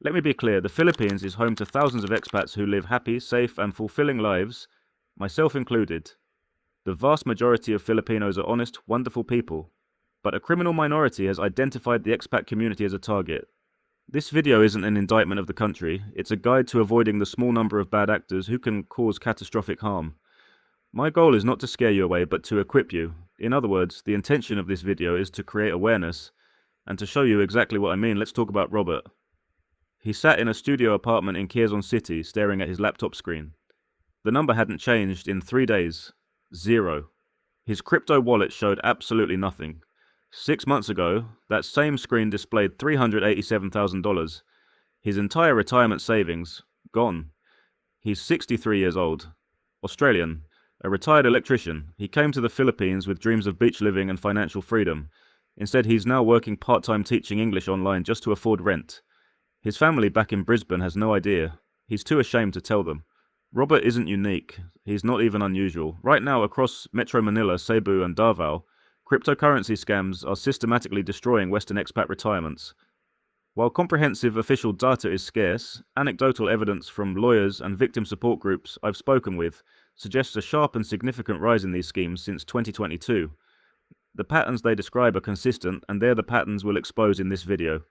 Let me be clear, the Philippines is home to thousands of expats who live happy, safe, and fulfilling lives, myself included. The vast majority of Filipinos are honest, wonderful people, but a criminal minority has identified the expat community as a target. This video isn't an indictment of the country, it's a guide to avoiding the small number of bad actors who can cause catastrophic harm. My goal is not to scare you away, but to equip you. In other words, the intention of this video is to create awareness, and to show you exactly what I mean, let's talk about Robert. He sat in a studio apartment in Quezon City, staring at his laptop screen. The number hadn't changed in 3 days. 0. His crypto wallet showed absolutely nothing. 6 months ago, that same screen displayed $387,000. His entire retirement savings, gone. He's 63 years old. Australian. A retired electrician. He came to the Philippines with dreams of beach living and financial freedom. Instead, he's now working part-time teaching English online just to afford rent. His family back in Brisbane has no idea. He's too ashamed to tell them. Robert isn't unique. He's not even unusual. Right now, across Metro Manila, Cebu and Davao, cryptocurrency scams are systematically destroying Western expat retirements. While comprehensive official data is scarce, anecdotal evidence from lawyers and victim support groups I've spoken with suggests a sharp and significant rise in these schemes since 2022. The patterns they describe are consistent, and they're the patterns we'll expose in this video.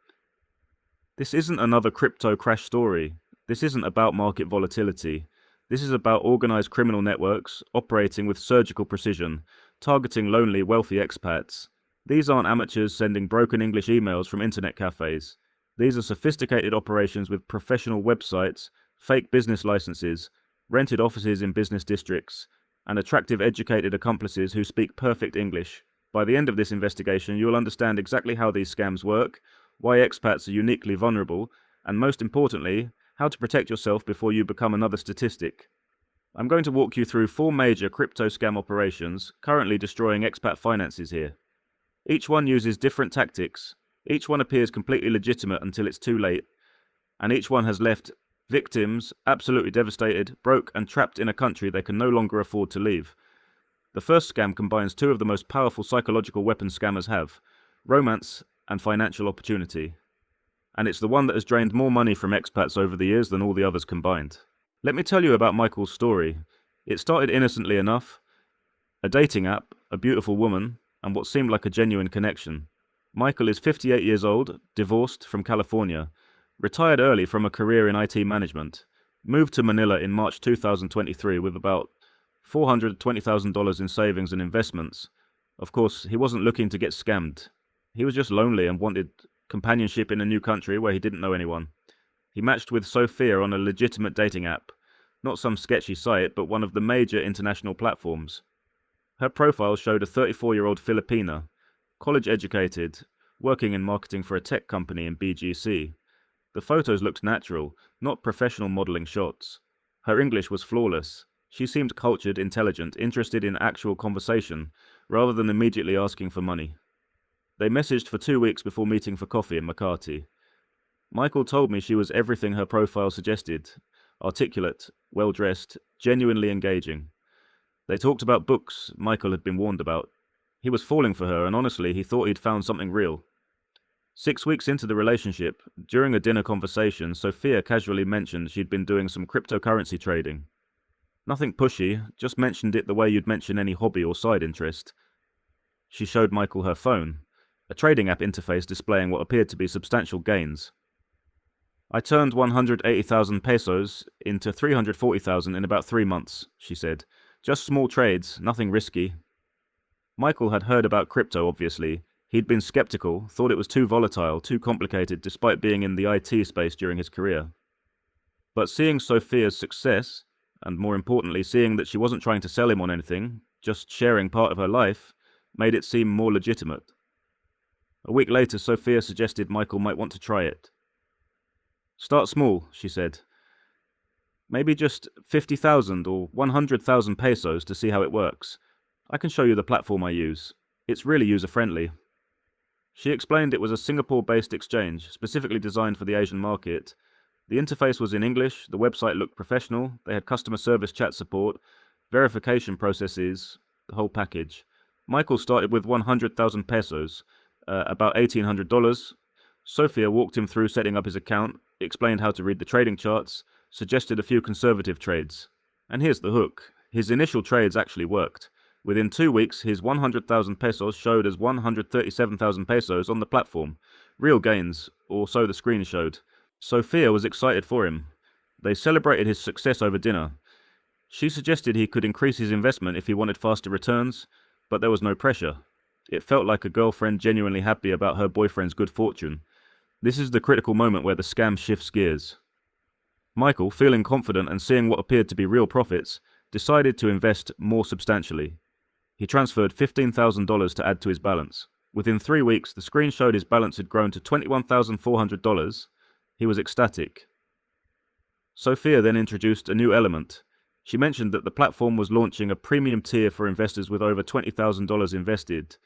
This isn't another crypto crash story. This isn't about market volatility. This is about organized criminal networks operating with surgical precision, targeting lonely, wealthy expats. These aren't amateurs sending broken English emails from internet cafes. These are sophisticated operations with professional websites, fake business licenses, rented offices in business districts, and attractive educated accomplices who speak perfect English. By the end of this investigation, you'll understand exactly how these scams work, why expats are uniquely vulnerable, and most importantly, how to protect yourself before you become another statistic. I'm going to walk you through 4 major crypto scam operations currently destroying expat finances here. Each one uses different tactics, each one appears completely legitimate until it's too late, and each one has left victims absolutely devastated, broke, and trapped in a country they can no longer afford to leave. The first scam combines 2 of the most powerful psychological weapons scammers have: romance and financial opportunity. And it's the one that has drained more money from expats over the years than all the others combined. Let me tell you about Michael's story. It started innocently enough. A dating app, a beautiful woman, and what seemed like a genuine connection. Michael is 58 years old, divorced, from California, retired early from a career in IT management, moved to Manila in March 2023 with about $420,000 in savings and investments. Of course, he wasn't looking to get scammed. He was just lonely and wanted companionship in a new country where he didn't know anyone. He matched with Sophia on a legitimate dating app. Not some sketchy site, but one of the major international platforms. Her profile showed a 34-year-old Filipina, college-educated, working in marketing for a tech company in BGC. The photos looked natural, not professional modeling shots. Her English was flawless. She seemed cultured, intelligent, interested in actual conversation, rather than immediately asking for money. They messaged for 2 weeks before meeting for coffee in Makati. Michael told me she was everything her profile suggested: articulate, well-dressed, genuinely engaging. They talked about books Michael had been warned about. He was falling for her, and honestly, he thought he'd found something real. 6 weeks into the relationship, during a dinner conversation, Sophia casually mentioned she'd been doing some cryptocurrency trading. Nothing pushy, just mentioned it the way you'd mention any hobby or side interest. She showed Michael her phone, a trading app interface displaying what appeared to be substantial gains. I turned 180,000 pesos into 340,000 in about 3 months, she said. Just small trades, nothing risky. Michael had heard about crypto, obviously. He'd been skeptical, thought it was too volatile, too complicated, despite being in the IT space during his career. But seeing Sophia's success, and more importantly, seeing that she wasn't trying to sell him on anything, just sharing part of her life, made it seem more legitimate. A week later, Sophia suggested Michael might want to try it. Start small, she said. Maybe just 50,000 or 100,000 pesos to see how it works. I can show you the platform I use. It's really user-friendly. She explained it was a Singapore-based exchange, specifically designed for the Asian market. The interface was in English, the website looked professional, they had customer service chat support, verification processes, the whole package. Michael started with 100,000 pesos, about $1,800. Sophia walked him through setting up his account, explained how to read the trading charts, suggested a few conservative trades. And here's the hook. His initial trades actually worked. Within 2 weeks, his 100,000 pesos showed as 137,000 pesos on the platform. Real gains, or so the screen showed. Sophia was excited for him. They celebrated his success over dinner. She suggested he could increase his investment if he wanted faster returns, but there was no pressure. It felt like a girlfriend genuinely happy about her boyfriend's good fortune. This is the critical moment where the scam shifts gears. Michael, feeling confident and seeing what appeared to be real profits, decided to invest more substantially. He transferred $15,000 to add to his balance. Within 3 weeks, the screen showed his balance had grown to $21,400. He was ecstatic. Sophia then introduced a new element. She mentioned that the platform was launching a premium tier for investors with over $20,000 invested.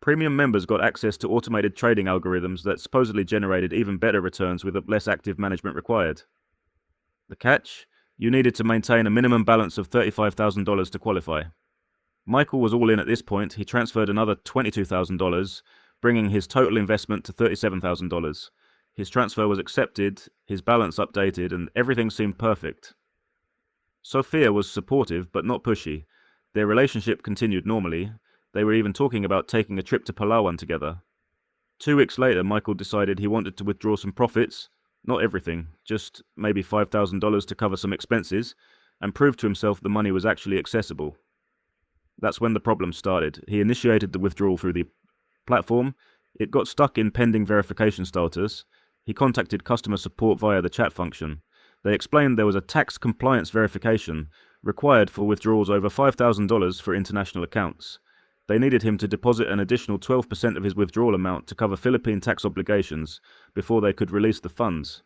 Premium members got access to automated trading algorithms that supposedly generated even better returns with less active management required. The catch? You needed to maintain a minimum balance of $35,000 to qualify. Michael was all in at this point. He transferred another $22,000, bringing his total investment to $37,000. His transfer was accepted, his balance updated, and everything seemed perfect. Sophia was supportive but not pushy. Their relationship continued normally. They were even talking about taking a trip to Palawan together. 2 weeks later, Michael decided he wanted to withdraw some profits, not everything, just maybe $5,000 to cover some expenses, and prove to himself the money was actually accessible. That's when the problem started. He initiated the withdrawal through the platform. It got stuck in pending verification status. He contacted customer support via the chat function. They explained there was a tax compliance verification required for withdrawals over $5,000 for international accounts. They needed him to deposit an additional 12% of his withdrawal amount to cover Philippine tax obligations before they could release the funds.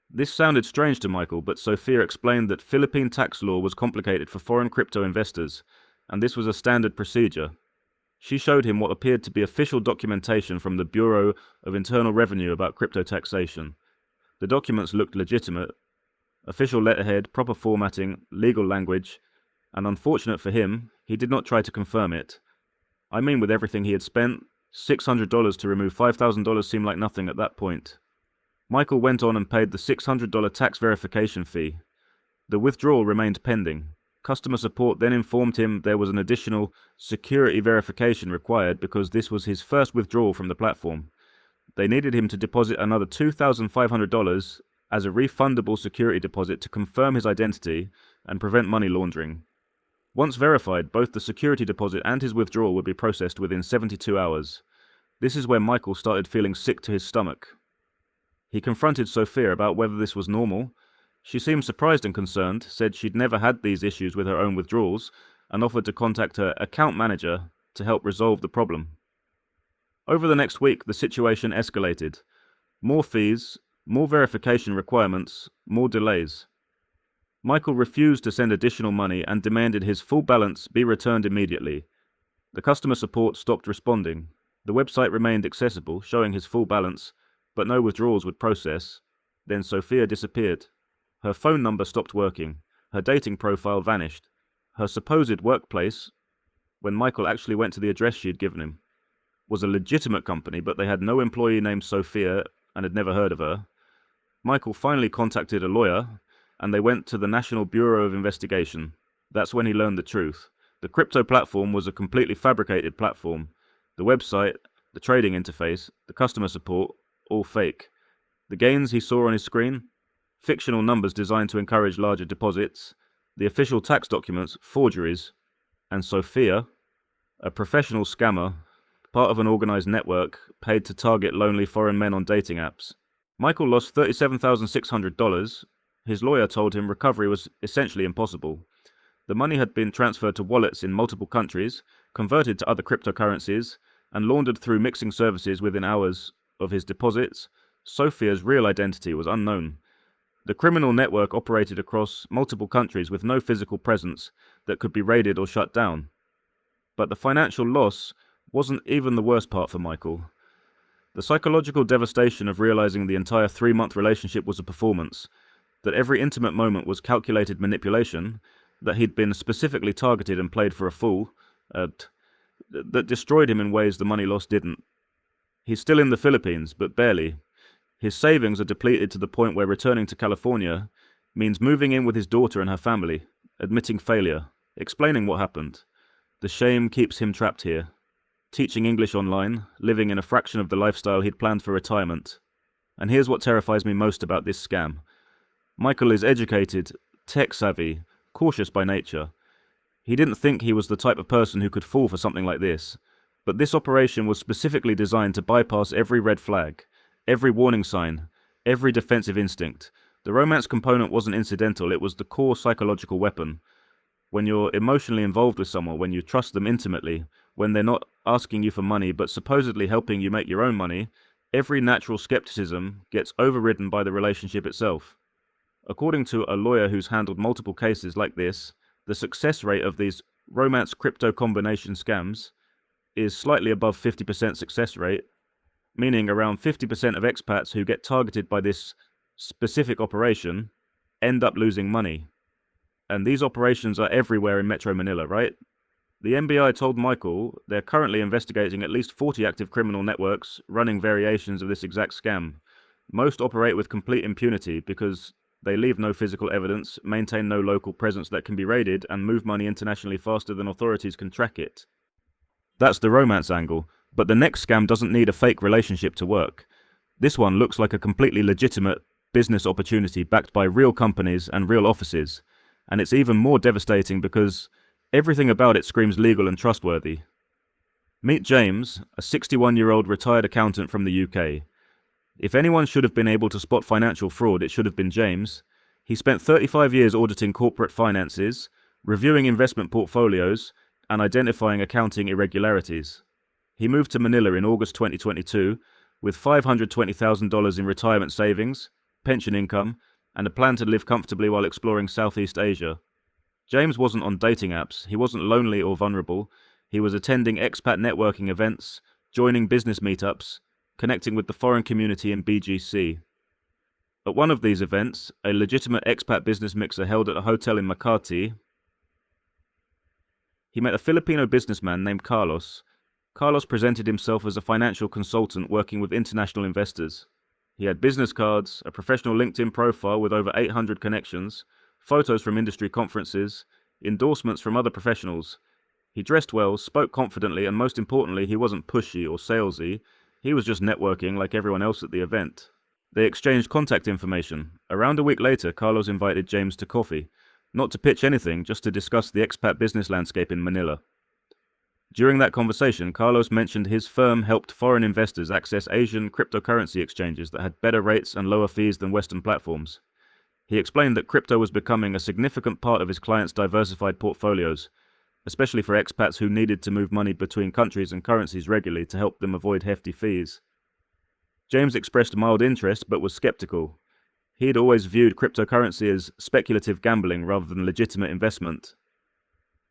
This sounded strange to Michael, but Sophia explained that Philippine tax law was complicated for foreign crypto investors, and this was a standard procedure. She showed him what appeared to be official documentation from the Bureau of Internal Revenue about crypto taxation. The documents looked legitimate. Official letterhead, proper formatting, legal language, and unfortunate for him, he did not try to confirm it. I mean, with everything he had spent, $600 to remove $5,000 seemed like nothing at that point. Michael went on and paid the $600 tax verification fee. The withdrawal remained pending. Customer support then informed him there was an additional security verification required because this was his first withdrawal from the platform. They needed him to deposit another $2,500 as a refundable security deposit to confirm his identity and prevent money laundering. Once verified, both the security deposit and his withdrawal would be processed within 72 hours. This is where Michael started feeling sick to his stomach. He confronted Sophia about whether this was normal. She seemed surprised and concerned, said she'd never had these issues with her own withdrawals, and offered to contact her account manager to help resolve the problem. Over the next week, the situation escalated. More fees, more verification requirements, more delays. Michael refused to send additional money and demanded his full balance be returned immediately. The customer support stopped responding. The website remained accessible, showing his full balance, but no withdrawals would process. Then Sophia disappeared. Her phone number stopped working. Her dating profile vanished. Her supposed workplace, when Michael actually went to the address she had given him, was a legitimate company, but they had no employee named Sophia and had never heard of her. Michael finally contacted a lawyer, and they went to the National Bureau of Investigation. That's when he learned the truth. The crypto platform was a completely fabricated platform. The website, the trading interface, the customer support, all fake. The gains he saw on his screen, fictional numbers designed to encourage larger deposits, the official tax documents, forgeries, and Sophia, a professional scammer, part of an organized network paid to target lonely foreign men on dating apps. Michael lost $37,600. His lawyer told him recovery was essentially impossible. The money had been transferred to wallets in multiple countries, converted to other cryptocurrencies, and laundered through mixing services within hours of his deposits. Sophia's real identity was unknown. The criminal network operated across multiple countries with no physical presence that could be raided or shut down. But the financial loss wasn't even the worst part for Michael. The psychological devastation of realizing the entire 3-month relationship was a performance, that every intimate moment was calculated manipulation, that he'd been specifically targeted and played for a fool, that destroyed him in ways the money loss didn't. He's still in the Philippines, but barely. His savings are depleted to the point where returning to California means moving in with his daughter and her family, admitting failure, explaining what happened. The shame keeps him trapped here. Teaching English online, living in a fraction of the lifestyle he'd planned for retirement. And here's what terrifies me most about this scam. Michael is educated, tech-savvy, cautious by nature. He didn't think he was the type of person who could fall for something like this. But this operation was specifically designed to bypass every red flag, every warning sign, every defensive instinct. The romance component wasn't incidental, it was the core psychological weapon. When you're emotionally involved with someone, when you trust them intimately, when they're not asking you for money but supposedly helping you make your own money, every natural skepticism gets overridden by the relationship itself. According to a lawyer who's handled multiple cases like this, the success rate of these romance crypto combination scams is slightly above 50% success rate, meaning around 50% of expats who get targeted by this specific operation end up losing money. And these operations are everywhere in Metro Manila, right? The NBI told Michael they're currently investigating at least 40 active criminal networks running variations of this exact scam. Most operate with complete impunity because they leave no physical evidence, maintain no local presence that can be raided, and move money internationally faster than authorities can track it. That's the romance angle, but the next scam doesn't need a fake relationship to work. This one looks like a completely legitimate business opportunity backed by real companies and real offices. And it's even more devastating because everything about it screams legal and trustworthy. Meet James, a 61-year-old retired accountant from the UK. If anyone should have been able to spot financial fraud, it should have been James. He spent 35 years auditing corporate finances, reviewing investment portfolios, and identifying accounting irregularities. He moved to Manila in August 2022 with $520,000 in retirement savings, pension income, and a plan to live comfortably while exploring Southeast Asia. James wasn't on dating apps, he wasn't lonely or vulnerable, he was attending expat networking events, joining business meetups, connecting with the foreign community in BGC. At one of these events, a legitimate expat business mixer held at a hotel in Makati, he met a Filipino businessman named Carlos. Carlos presented himself as a financial consultant working with international investors. He had business cards, a professional LinkedIn profile with over 800 connections, photos from industry conferences, endorsements from other professionals. He dressed well, spoke confidently, and most importantly, he wasn't pushy or salesy. He was just networking like everyone else at the event. They exchanged contact information. Around a week later, Carlos invited James to coffee. Not to pitch anything, just to discuss the expat business landscape in Manila. During that conversation, Carlos mentioned his firm helped foreign investors access Asian cryptocurrency exchanges that had better rates and lower fees than Western platforms. He explained that crypto was becoming a significant part of his clients' diversified portfolios, especially for expats who needed to move money between countries and currencies regularly to help them avoid hefty fees. James expressed mild interest but was skeptical. He had always viewed cryptocurrency as speculative gambling rather than legitimate investment.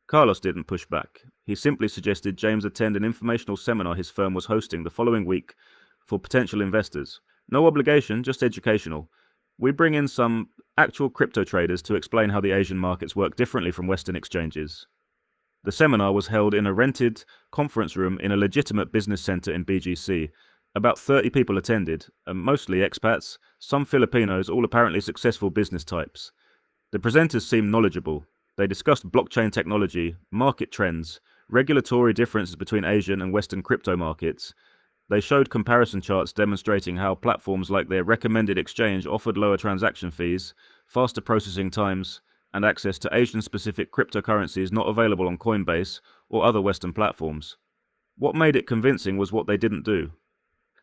Carlos didn't push back. He simply suggested James attend an informational seminar his firm was hosting the following week for potential investors. No obligation, just educational. We bring in some actual crypto traders to explain how the Asian markets work differently from Western exchanges. The seminar was held in a rented conference room in a legitimate business center in BGC. About 30 people attended, and mostly expats, some Filipinos, all apparently successful business types. The presenters seemed knowledgeable. They discussed blockchain technology, market trends, regulatory differences between Asian and Western crypto markets. They showed comparison charts demonstrating how platforms like their recommended exchange offered lower transaction fees, faster processing times, and access to Asian-specific cryptocurrencies not available on Coinbase or other Western platforms. What made it convincing was what they didn't do.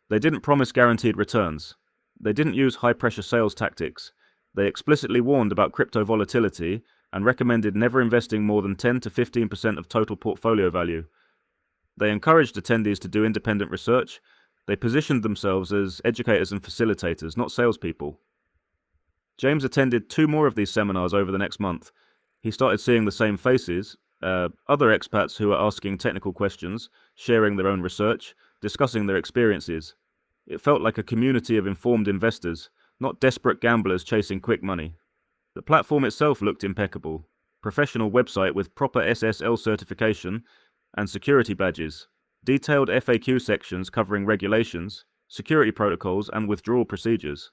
They didn't promise guaranteed returns. They didn't use high-pressure sales tactics. They explicitly warned about crypto volatility and recommended never investing more than 10 to 15% of total portfolio value. They encouraged attendees to do independent research. They positioned themselves as educators and facilitators, not salespeople. James attended 2 more of these seminars over the next month. He started seeing the same faces, other expats who were asking technical questions, sharing their own research, discussing their experiences. It felt like a community of informed investors, not desperate gamblers chasing quick money. The platform itself looked impeccable. Professional website with proper SSL certification and security badges. detailed FAQ sections covering regulations, security protocols, and withdrawal procedures.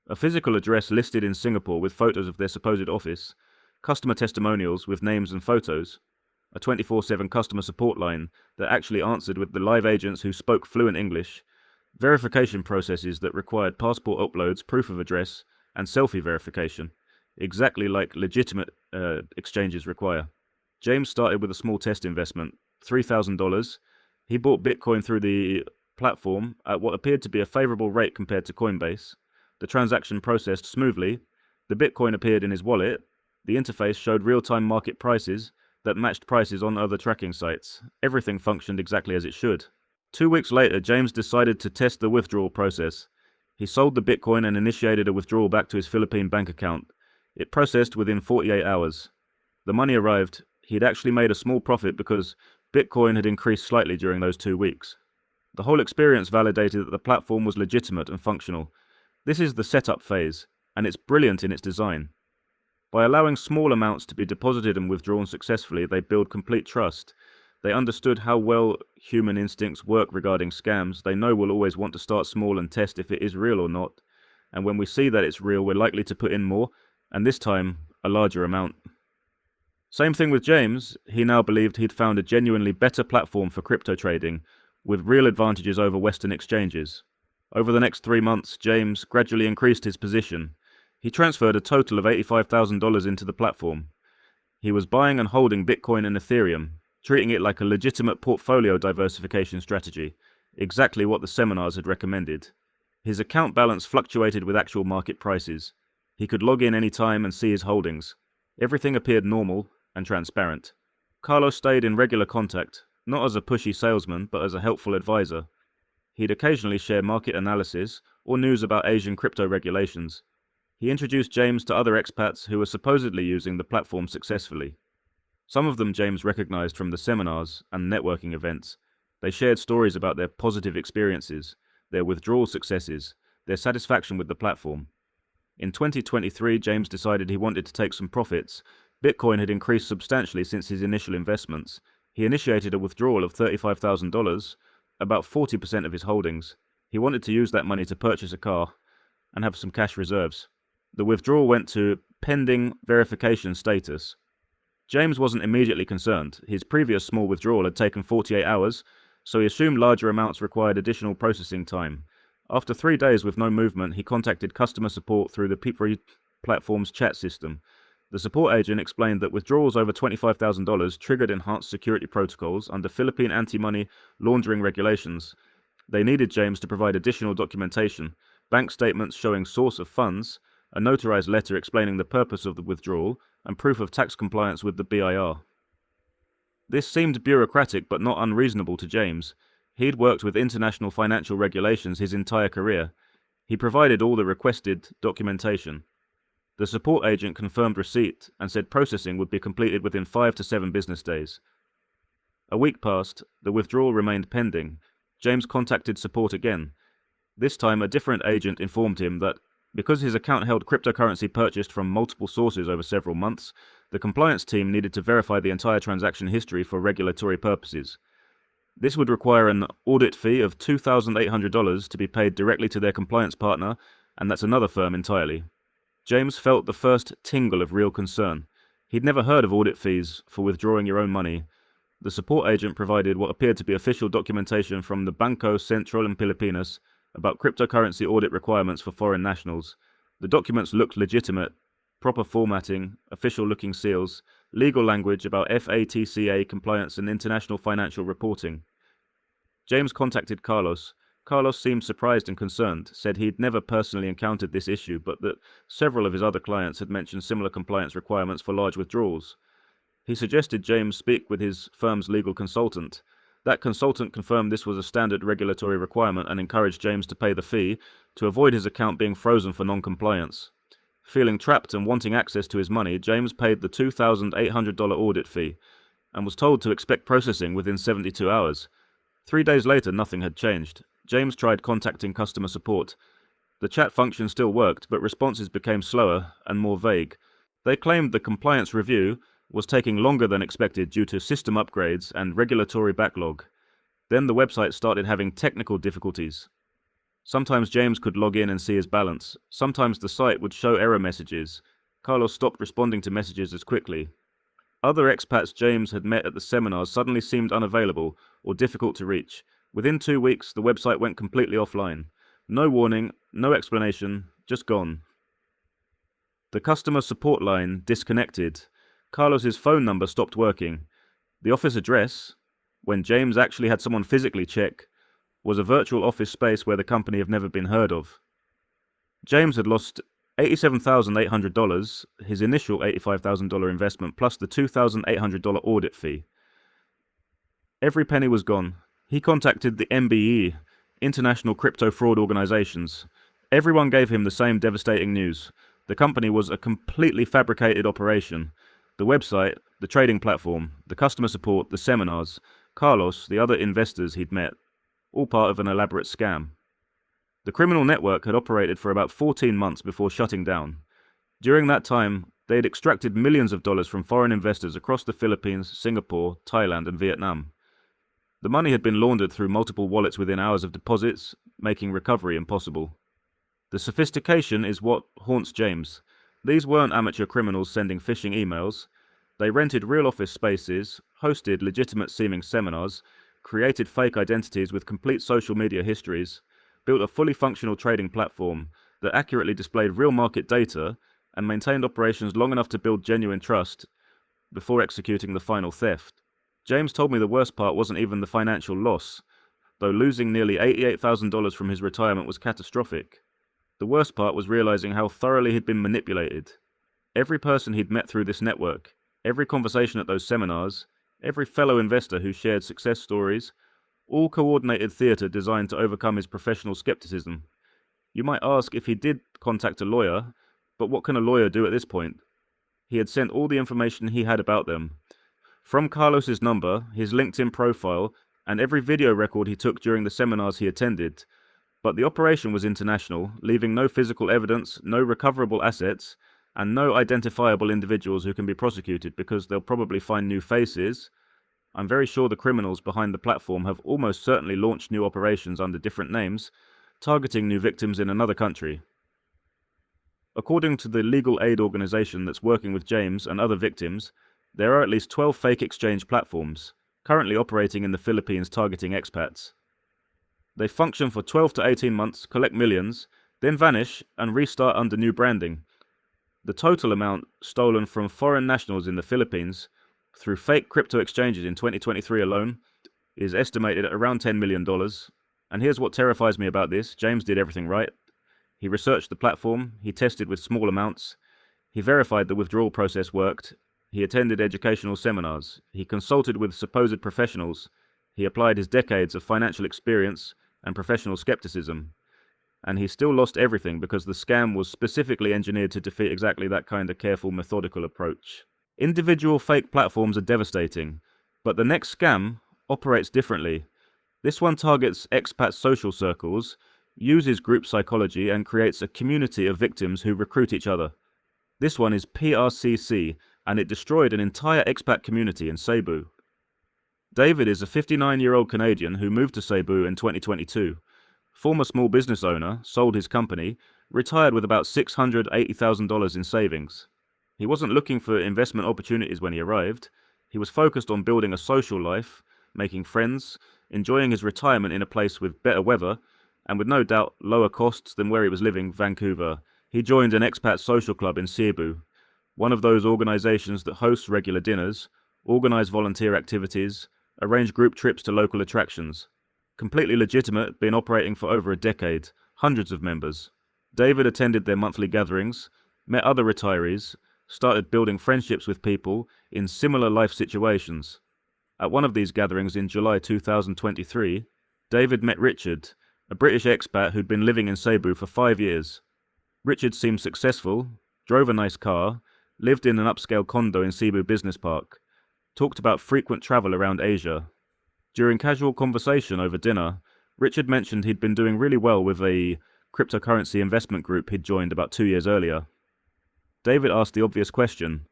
A physical address listed in Singapore with photos of their supposed office, customer testimonials with names and photos, a 24/7 customer support line that actually answered with the live agents who spoke fluent English, verification processes that required passport uploads, proof of address, and selfie verification, exactly like legitimate exchanges require. James started with a small test investment, $3,000. He bought Bitcoin through the platform at what appeared to be a favorable rate compared to Coinbase. The transaction processed smoothly. The Bitcoin appeared in his wallet. The interface showed real-time market prices that matched prices on other tracking sites. Everything functioned exactly as it should. 2 weeks later, James decided to test the withdrawal process. He sold the Bitcoin and initiated a withdrawal back to his Philippine bank account. It processed within 48 hours. The money arrived. He'd actually made a small profit because Bitcoin had increased slightly during those 2 weeks. The whole experience validated that the platform was legitimate and functional. This is the setup phase, and it's brilliant in its design. By allowing small amounts to be deposited and withdrawn successfully, they build complete trust. They understood how well human instincts work regarding scams. They know we'll always want to start small and test if it is real or not. And when we see that it's real, we're likely to put in more, and this time, a larger amount. Same thing with James. He now believed he'd found a genuinely better platform for crypto trading, with real advantages over Western exchanges. Over the next 3 months, James gradually increased his position. He transferred a total of $85,000 into the platform. He was buying and holding Bitcoin and Ethereum, treating it like a legitimate portfolio diversification strategy, exactly what the seminars had recommended. His account balance fluctuated with actual market prices. He could log in any time and see his holdings. Everything appeared normal and transparent. Carlos stayed in regular contact, not as a pushy salesman, but as a helpful advisor. He'd occasionally share market analysis or news about Asian crypto regulations. He introduced James to other expats who were supposedly using the platform successfully. Some of them James recognized from the seminars and networking events. They shared stories about their positive experiences, their withdrawal successes, their satisfaction with the platform. In 2023, James decided he wanted to take some profits. Bitcoin had increased substantially since his initial investments. He initiated a withdrawal of $35,000, about 40% of his holdings. He wanted to use that money to purchase a car and have some cash reserves. The withdrawal went to pending verification status. James wasn't immediately concerned. His previous small withdrawal had taken 48 hours, so he assumed larger amounts required additional processing time. After 3 days with no movement, he contacted customer support through the P3 platform's chat system. The support agent explained that withdrawals over $25,000 triggered enhanced security protocols under Philippine anti-money laundering regulations. They needed James to provide additional documentation, bank statements showing source of funds, a notarized letter explaining the purpose of the withdrawal, and proof of tax compliance with the BIR. This seemed bureaucratic but not unreasonable to James. He'd worked with international financial regulations his entire career. He provided all the requested documentation. The support agent confirmed receipt and said processing would be completed within 5 to 7 business days. A week passed. The withdrawal remained pending. James contacted support again. This time, a different agent informed him that because his account held cryptocurrency purchased from multiple sources over several months, the compliance team needed to verify the entire transaction history for regulatory purposes. This would require an audit fee of $2,800 to be paid directly to their compliance partner, and that's another firm entirely. James felt the first tingle of real concern. He'd never heard of audit fees for withdrawing your own money. The support agent provided what appeared to be official documentation from the Banco Central and Pilipinas about cryptocurrency audit requirements for foreign nationals. The documents looked legitimate, proper formatting, official-looking seals, legal language about FATCA compliance and international financial reporting. James contacted Carlos. Carlos seemed surprised and concerned, said he'd never personally encountered this issue, but that several of his other clients had mentioned similar compliance requirements for large withdrawals. He suggested James speak with his firm's legal consultant. That consultant confirmed this was a standard regulatory requirement and encouraged James to pay the fee to avoid his account being frozen for non-compliance. Feeling trapped and wanting access to his money, James paid the $2,800 audit fee and was told to expect processing within 72 hours. 3 days later, nothing had changed. James tried contacting customer support. The chat function still worked, but responses became slower and more vague. They claimed the compliance review was taking longer than expected due to system upgrades and regulatory backlog. Then the website started having technical difficulties. Sometimes James could log in and see his balance. Sometimes the site would show error messages. Carlos stopped responding to messages as quickly. Other expats James had met at the seminars suddenly seemed unavailable or difficult to reach. Within 2 weeks, the website went completely offline. No warning, no explanation, just gone. The customer support line disconnected. Carlos's phone number stopped working. The office address, when James actually had someone physically check, was a virtual office space where the company had never been heard of. James had lost $87,800, his initial $85,000 investment, plus the $2,800 audit fee. Every penny was gone. He contacted the MBE, International Crypto Fraud Organizations. Everyone gave him the same devastating news. The company was a completely fabricated operation. The website, the trading platform, the customer support, the seminars, Carlos, the other investors he'd met, all part of an elaborate scam. The criminal network had operated for about 14 months before shutting down. During that time, they had extracted millions of dollars from foreign investors across the Philippines, Singapore, Thailand, and Vietnam. The money had been laundered through multiple wallets within hours of deposits, making recovery impossible. The sophistication is what haunts James. These weren't amateur criminals sending phishing emails. They rented real office spaces, hosted legitimate-seeming seminars, created fake identities with complete social media histories, built a fully functional trading platform that accurately displayed real market data, and maintained operations long enough to build genuine trust before executing the final theft. James told me the worst part wasn't even the financial loss, though losing nearly $88,000 from his retirement was catastrophic. The worst part was realizing how thoroughly he'd been manipulated. Every person he'd met through this network, every conversation at those seminars, every fellow investor who shared success stories, all coordinated theatre designed to overcome his professional skepticism. You might ask if he did contact a lawyer, but what can a lawyer do at this point? He had sent all the information he had about them. From Carlos's number, his LinkedIn profile, and every video record he took during the seminars he attended. But the operation was international, leaving no physical evidence, no recoverable assets, and no identifiable individuals who can be prosecuted because they'll probably find new faces. I'm very sure the criminals behind the platform have almost certainly launched new operations under different names, targeting new victims in another country. According to the legal aid organization that's working with James and other victims, there are at least 12 fake exchange platforms, currently operating in the Philippines targeting expats. They function for 12 to 18 months, collect millions, then vanish and restart under new branding. The total amount stolen from foreign nationals in the Philippines through fake crypto exchanges in 2023 alone is estimated at around $10 million. And here's what terrifies me about this. James did everything right. He researched the platform, he tested with small amounts, he verified the withdrawal process worked, he attended educational seminars, he consulted with supposed professionals, he applied his decades of financial experience and professional skepticism, and he still lost everything because the scam was specifically engineered to defeat exactly that kind of careful, methodical approach. Individual fake platforms are devastating, but the next scam operates differently. This one targets expat social circles, uses group psychology, and creates a community of victims who recruit each other. This one is PRCC, and it destroyed an entire expat community in Cebu. David is a 59-year-old Canadian who moved to Cebu in 2022. Former small business owner, sold his company, retired with about $680,000 in savings. He wasn't looking for investment opportunities when he arrived. He was focused on building a social life, making friends, enjoying his retirement in a place with better weather, and with no doubt lower costs than where he was living, Vancouver. He joined an expat social club in Cebu, one of those organizations that hosts regular dinners, organize volunteer activities, arrange group trips to local attractions. Completely legitimate, been operating for over a decade, hundreds of members. David attended their monthly gatherings, met other retirees, started building friendships with people in similar life situations. At one of these gatherings in July 2023, David met Richard, a British expat who'd been living in Cebu for 5 years. Richard seemed successful, drove a nice car, lived in an upscale condo in Cebu Business Park, talked about frequent travel around Asia. During casual conversation over dinner, Richard mentioned he'd been doing really well with a cryptocurrency investment group he'd joined about 2 years earlier. David asked the obvious question,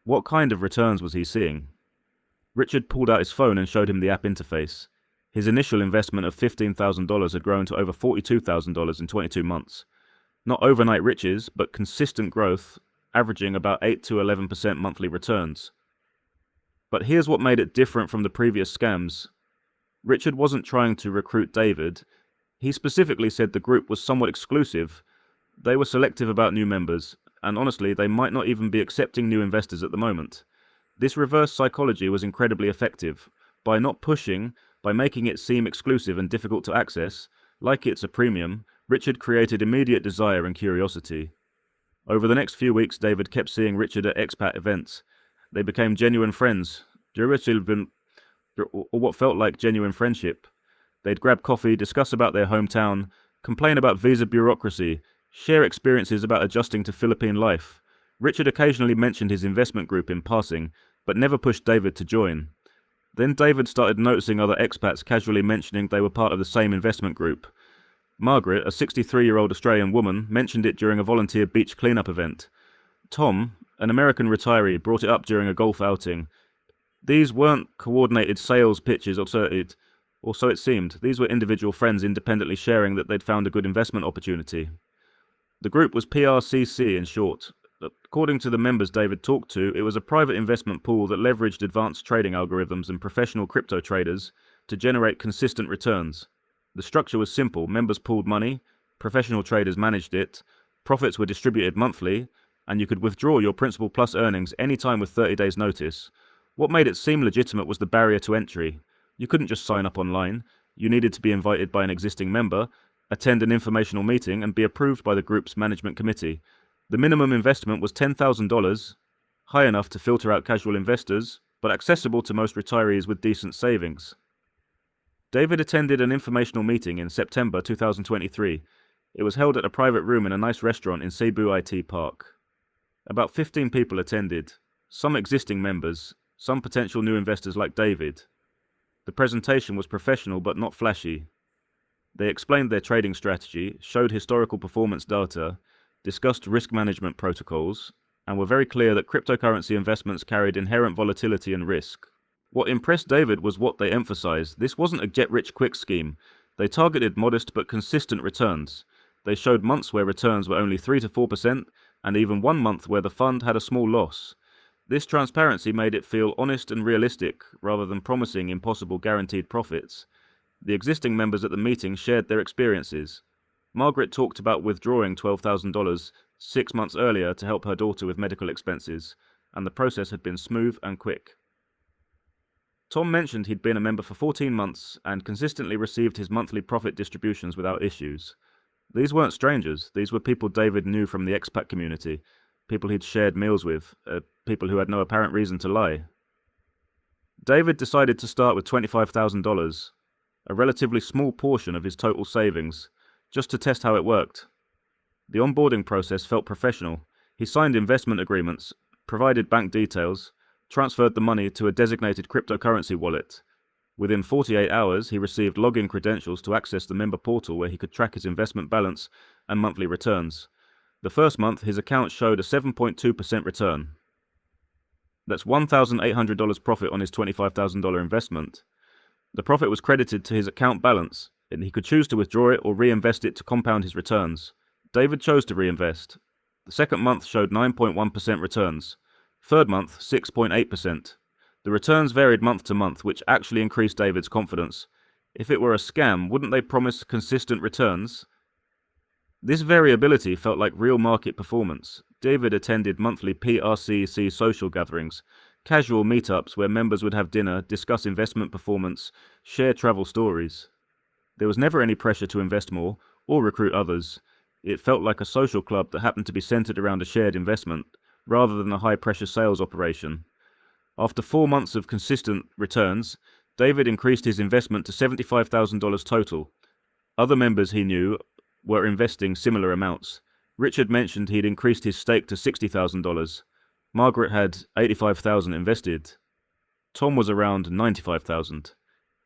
what kind of returns was he seeing? Richard pulled out his phone and showed him the app interface. His initial investment of $15,000 had grown to over $42,000 in 22 months. Not overnight riches, but consistent growth, averaging about 8 to 11% monthly returns. But here's what made it different from the previous scams. Richard wasn't trying to recruit David. He specifically said the group was somewhat exclusive. They were selective about new members, and honestly, they might not even be accepting new investors at the moment. This reverse psychology was incredibly effective. By not pushing, by making it seem exclusive and difficult to access, like it's a premium, Richard created immediate desire and curiosity. Over the next few weeks, David kept seeing Richard at expat events. They became genuine friends, or what felt like genuine friendship. They'd grab coffee, discuss about their hometown, complain about visa bureaucracy, share experiences about adjusting to Philippine life. Richard occasionally mentioned his investment group in passing, but never pushed David to join. Then David started noticing other expats casually mentioning they were part of the same investment group. Margaret, a 63-year-old Australian woman, mentioned it during a volunteer beach cleanup event. Tom, an American retiree, brought it up during a golf outing. These weren't coordinated sales pitches, or so it seemed. These were individual friends independently sharing that they'd found a good investment opportunity. The group was PRCC in short. According to the members David talked to, it was a private investment pool that leveraged advanced trading algorithms and professional crypto traders to generate consistent returns. The structure was simple. Members pooled money, professional traders managed it, profits were distributed monthly, and you could withdraw your principal plus earnings anytime with 30 days notice. What made it seem legitimate was the barrier to entry. You couldn't just sign up online. You needed to be invited by an existing member, attend an informational meeting, and be approved by the group's management committee. The minimum investment was $10,000, high enough to filter out casual investors, but accessible to most retirees with decent savings. David attended an informational meeting in September 2023. It was held at a private room in a nice restaurant in Cebu IT Park. About 15 people attended, some existing members, some potential new investors like David. The presentation was professional but not flashy. They explained their trading strategy, showed historical performance data, discussed risk management protocols, and were very clear that cryptocurrency investments carried inherent volatility and risk. What impressed David was what they emphasized. This wasn't a get-rich-quick scheme. They targeted modest but consistent returns. They showed months where returns were only 3 to 4%, and even one month where the fund had a small loss. This transparency made it feel honest and realistic, rather than promising impossible guaranteed profits. The existing members at the meeting shared their experiences. Margaret talked about withdrawing $12,000 6 months earlier to help her daughter with medical expenses, and the process had been smooth and quick. Tom mentioned he'd been a member for 14 months and consistently received his monthly profit distributions without issues. These weren't strangers. These were people David knew from the expat community, people he'd shared meals with, people who had no apparent reason to lie. David decided to start with $25,000, a relatively small portion of his total savings, just to test how it worked. The onboarding process felt professional. He signed investment agreements, provided bank details, transferred the money to a designated cryptocurrency wallet. Within 48 hours, he received login credentials to access the member portal where he could track his investment balance and monthly returns. The first month, his account showed a 7.2% return. That's $1,800 profit on his $25,000 investment. The profit was credited to his account balance, and he could choose to withdraw it or reinvest it to compound his returns. David chose to reinvest. The second month showed 9.1% returns. Third month, 6.8%. The returns varied month to month, which actually increased David's confidence. If it were a scam, wouldn't they promise consistent returns? This variability felt like real market performance. David attended monthly PRCC social gatherings, casual meetups where members would have dinner, discuss investment performance, share travel stories. There was never any pressure to invest more or recruit others. It felt like a social club that happened to be centered around a shared investment, rather than a high-pressure sales operation. After 4 months of consistent returns, David increased his investment to $75,000 total. Other members he knew were investing similar amounts. Richard mentioned he'd increased his stake to $60,000. Margaret had $85,000 invested. Tom was around $95,000.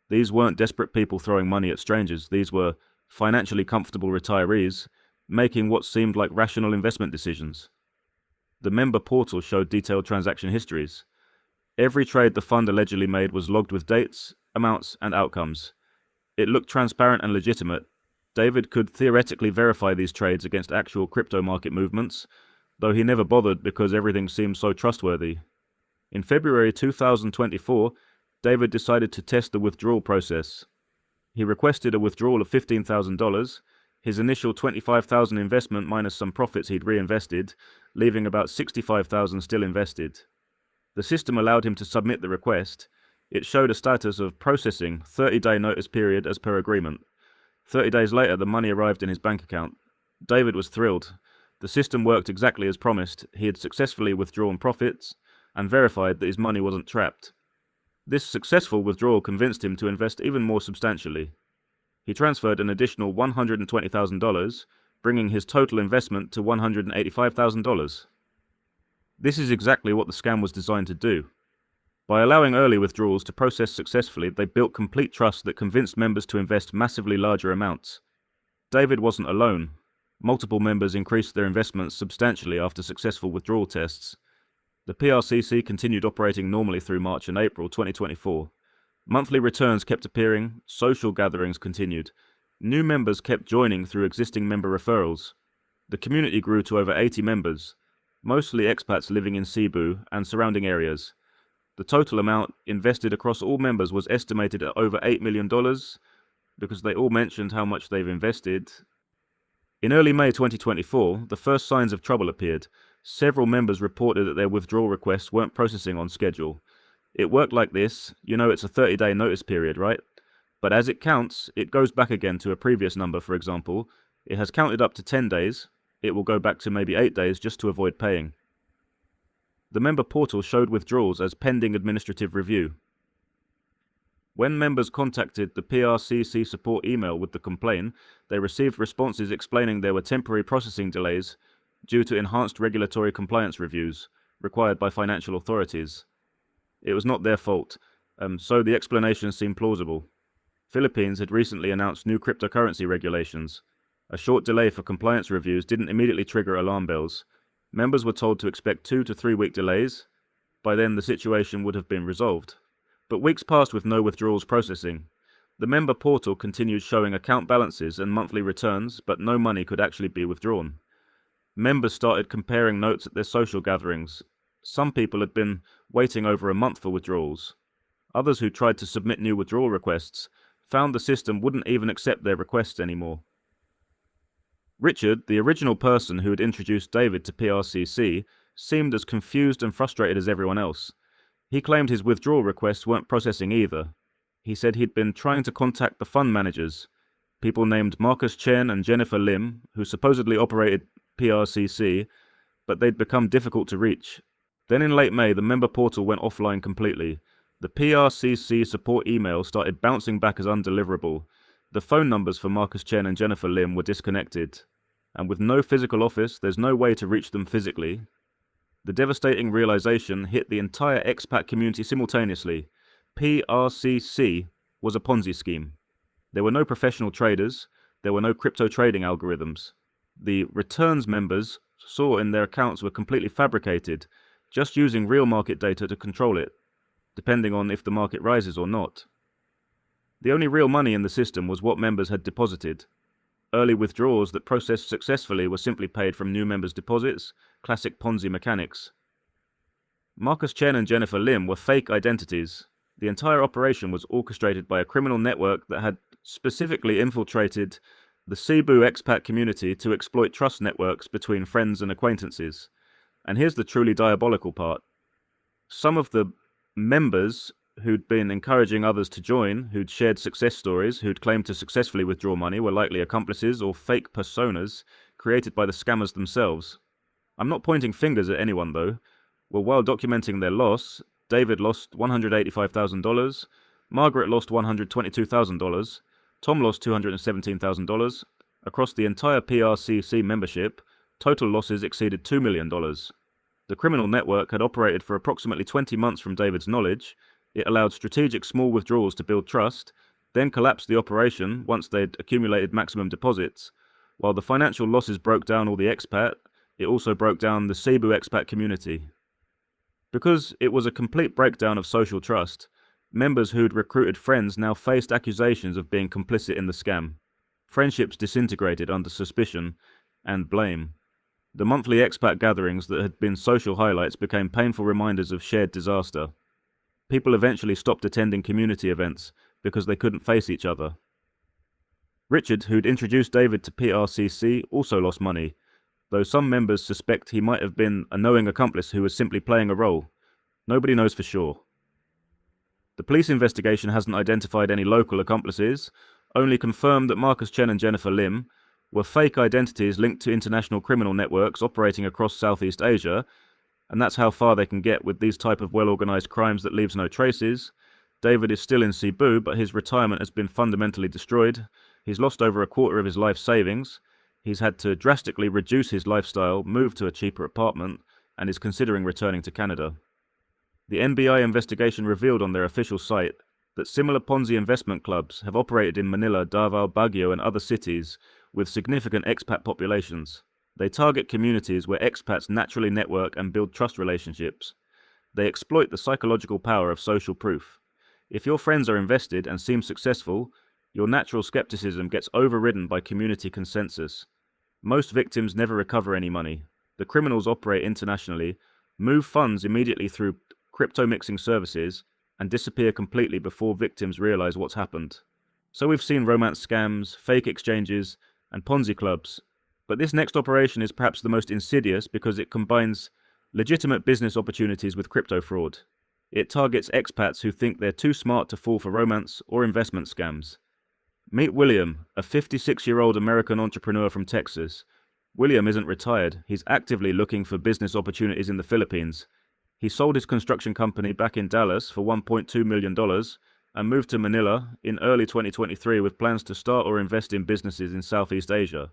These weren't desperate people throwing money at strangers. These were financially comfortable retirees making what seemed like rational investment decisions. The member portal showed detailed transaction histories. Every trade the fund allegedly made was logged with dates, amounts, and outcomes. It looked transparent and legitimate. David could theoretically verify these trades against actual crypto market movements, though he never bothered because everything seemed so trustworthy. In February 2024, David decided to test the withdrawal process. He requested a withdrawal of $15,000, his initial $25,000 investment minus some profits he'd reinvested, leaving about $65,000 still invested. The system allowed him to submit the request. It showed a status of processing, 30-day notice period as per agreement. 30 days later, the money arrived in his bank account. David was thrilled. The system worked exactly as promised. He had successfully withdrawn profits and verified that his money wasn't trapped. This successful withdrawal convinced him to invest even more substantially. He transferred an additional $120,000, bringing his total investment to $185,000. This is exactly what the scam was designed to do. By allowing early withdrawals to process successfully, they built complete trust that convinced members to invest massively larger amounts. David wasn't alone. Multiple members increased their investments substantially after successful withdrawal tests. The PRCC continued operating normally through March and April 2024. Monthly returns kept appearing, social gatherings continued. New members kept joining through existing member referrals. The community grew to over 80 members, mostly expats living in Cebu and surrounding areas. The total amount invested across all members was estimated at over $8 million, because they all mentioned how much they've invested. In early May 2024, the first signs of trouble appeared. Several members reported that their withdrawal requests weren't processing on schedule. It worked like this. You know, it's a 30-day notice period, right? But as it counts, it goes back again to a previous number. For example, it has counted up to 10 days. It will go back to maybe 8 days just to avoid paying. The member portal showed withdrawals as pending administrative review. When members contacted the PRCC support email with the complaint, they received responses explaining there were temporary processing delays due to enhanced regulatory compliance reviews required by financial authorities. It was not their fault, so the explanation seemed plausible. Philippines had recently announced new cryptocurrency regulations. A short delay for compliance reviews didn't immediately trigger alarm bells. Members were told to expect 2 to 3 week delays. By then, the situation would have been resolved. But weeks passed with no withdrawals processing. The member portal continued showing account balances and monthly returns, but no money could actually be withdrawn. Members started comparing notes at their social gatherings. Some people had been waiting over a month for withdrawals. Others who tried to submit new withdrawal requests found the system wouldn't even accept their requests anymore. Richard, the original person who had introduced David to PRCC, seemed as confused and frustrated as everyone else. He claimed his withdrawal requests weren't processing either. He said he'd been trying to contact the fund managers, people named Marcus Chen and Jennifer Lim, who supposedly operated PRCC, but they'd become difficult to reach. Then in late May, the member portal went offline completely. The PRCC support email started bouncing back as undeliverable. The phone numbers for Marcus Chen and Jennifer Lim were disconnected, and with no physical office, there's no way to reach them physically. The devastating realization hit the entire expat community simultaneously. PRCC was a Ponzi scheme. There were no professional traders, there were no crypto trading algorithms. The returns members saw in their accounts were completely fabricated, just using real market data to control it, depending on if the market rises or not. The only real money in the system was what members had deposited. Early withdrawals that processed successfully were simply paid from new members' deposits, classic Ponzi mechanics. Marcus Chen and Jennifer Lim were fake identities. The entire operation was orchestrated by a criminal network that had specifically infiltrated the Cebu expat community to exploit trust networks between friends and acquaintances. And here's the truly diabolical part. Some of the members who'd been encouraging others to join, who'd shared success stories, who'd claimed to successfully withdraw money, were likely accomplices or fake personas created by the scammers themselves. I'm not pointing fingers at anyone though. Well, while documenting their loss, David lost $185,000, Margaret lost $122,000, Tom lost $217,000. Across the entire PRCC membership, total losses exceeded $2 million. The criminal network had operated for approximately 20 months from David's knowledge. It allowed strategic small withdrawals to build trust, then collapsed the operation once they'd accumulated maximum deposits. While the financial losses broke down all the expat, it also broke down the Cebu expat community. Because it was a complete breakdown of social trust, Members who'd recruited friends now faced accusations of being complicit in the scam. Friendships disintegrated under suspicion and blame. The monthly expat gatherings that had been social highlights became painful reminders of shared disaster. People eventually stopped attending community events because they couldn't face each other. Richard, who'd introduced David to PRCC, also lost money, though some members suspect he might have been a knowing accomplice who was simply playing a role. Nobody knows for sure. The police investigation hasn't identified any local accomplices, only confirmed that Marcus Chen and Jennifer Lim were fake identities linked to international criminal networks operating across Southeast Asia, and that's how far they can get with these type of well-organized crimes that leaves no traces. David is still in Cebu, but his retirement has been fundamentally destroyed. He's lost over a quarter of his life savings. He's had to drastically reduce his lifestyle, move to a cheaper apartment, and is considering returning to Canada. The NBI investigation revealed on their official site that similar Ponzi investment clubs have operated in Manila, Davao, Baguio, and other cities with significant expat populations. They target communities where expats naturally network and build trust relationships. They exploit the psychological power of social proof. If your friends are invested and seem successful, your natural skepticism gets overridden by community consensus. Most victims never recover any money. The criminals operate internationally, move funds immediately through crypto mixing services, and disappear completely before victims realize what's happened. So we've seen romance scams, fake exchanges, and Ponzi clubs. But this next operation is perhaps the most insidious because it combines legitimate business opportunities with crypto fraud. It targets expats who think they're too smart to fall for romance or investment scams. Meet William, a 56-year-old American entrepreneur from Texas. William isn't retired. He's actively looking for business opportunities in the Philippines. He sold his construction company back in Dallas for $1.2 million and moved to Manila in early 2023 with plans to start or invest in businesses in Southeast Asia.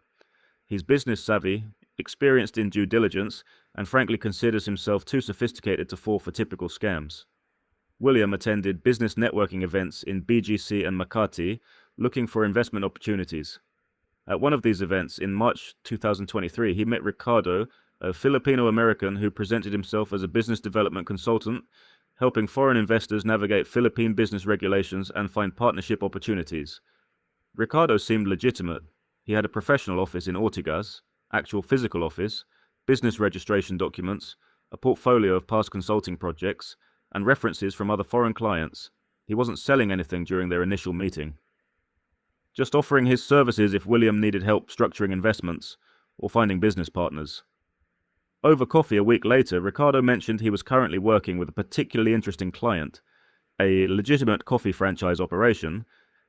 He's business savvy, experienced in due diligence, and frankly considers himself too sophisticated to fall for typical scams. William attended business networking events in BGC and Makati, looking for investment opportunities. At one of these events in March 2023, he met Ricardo, a Filipino-American who presented himself as a business development consultant, helping foreign investors navigate Philippine business regulations and find partnership opportunities. Ricardo seemed legitimate. He had a professional office in Ortigas, actual physical office, business registration documents, a portfolio of past consulting projects, and references from other foreign clients. He wasn't selling anything during their initial meeting. Just offering his services if William needed help structuring investments or finding business partners. Over coffee a week later, Ricardo mentioned he was currently working with a particularly interesting client, a legitimate coffee franchise operation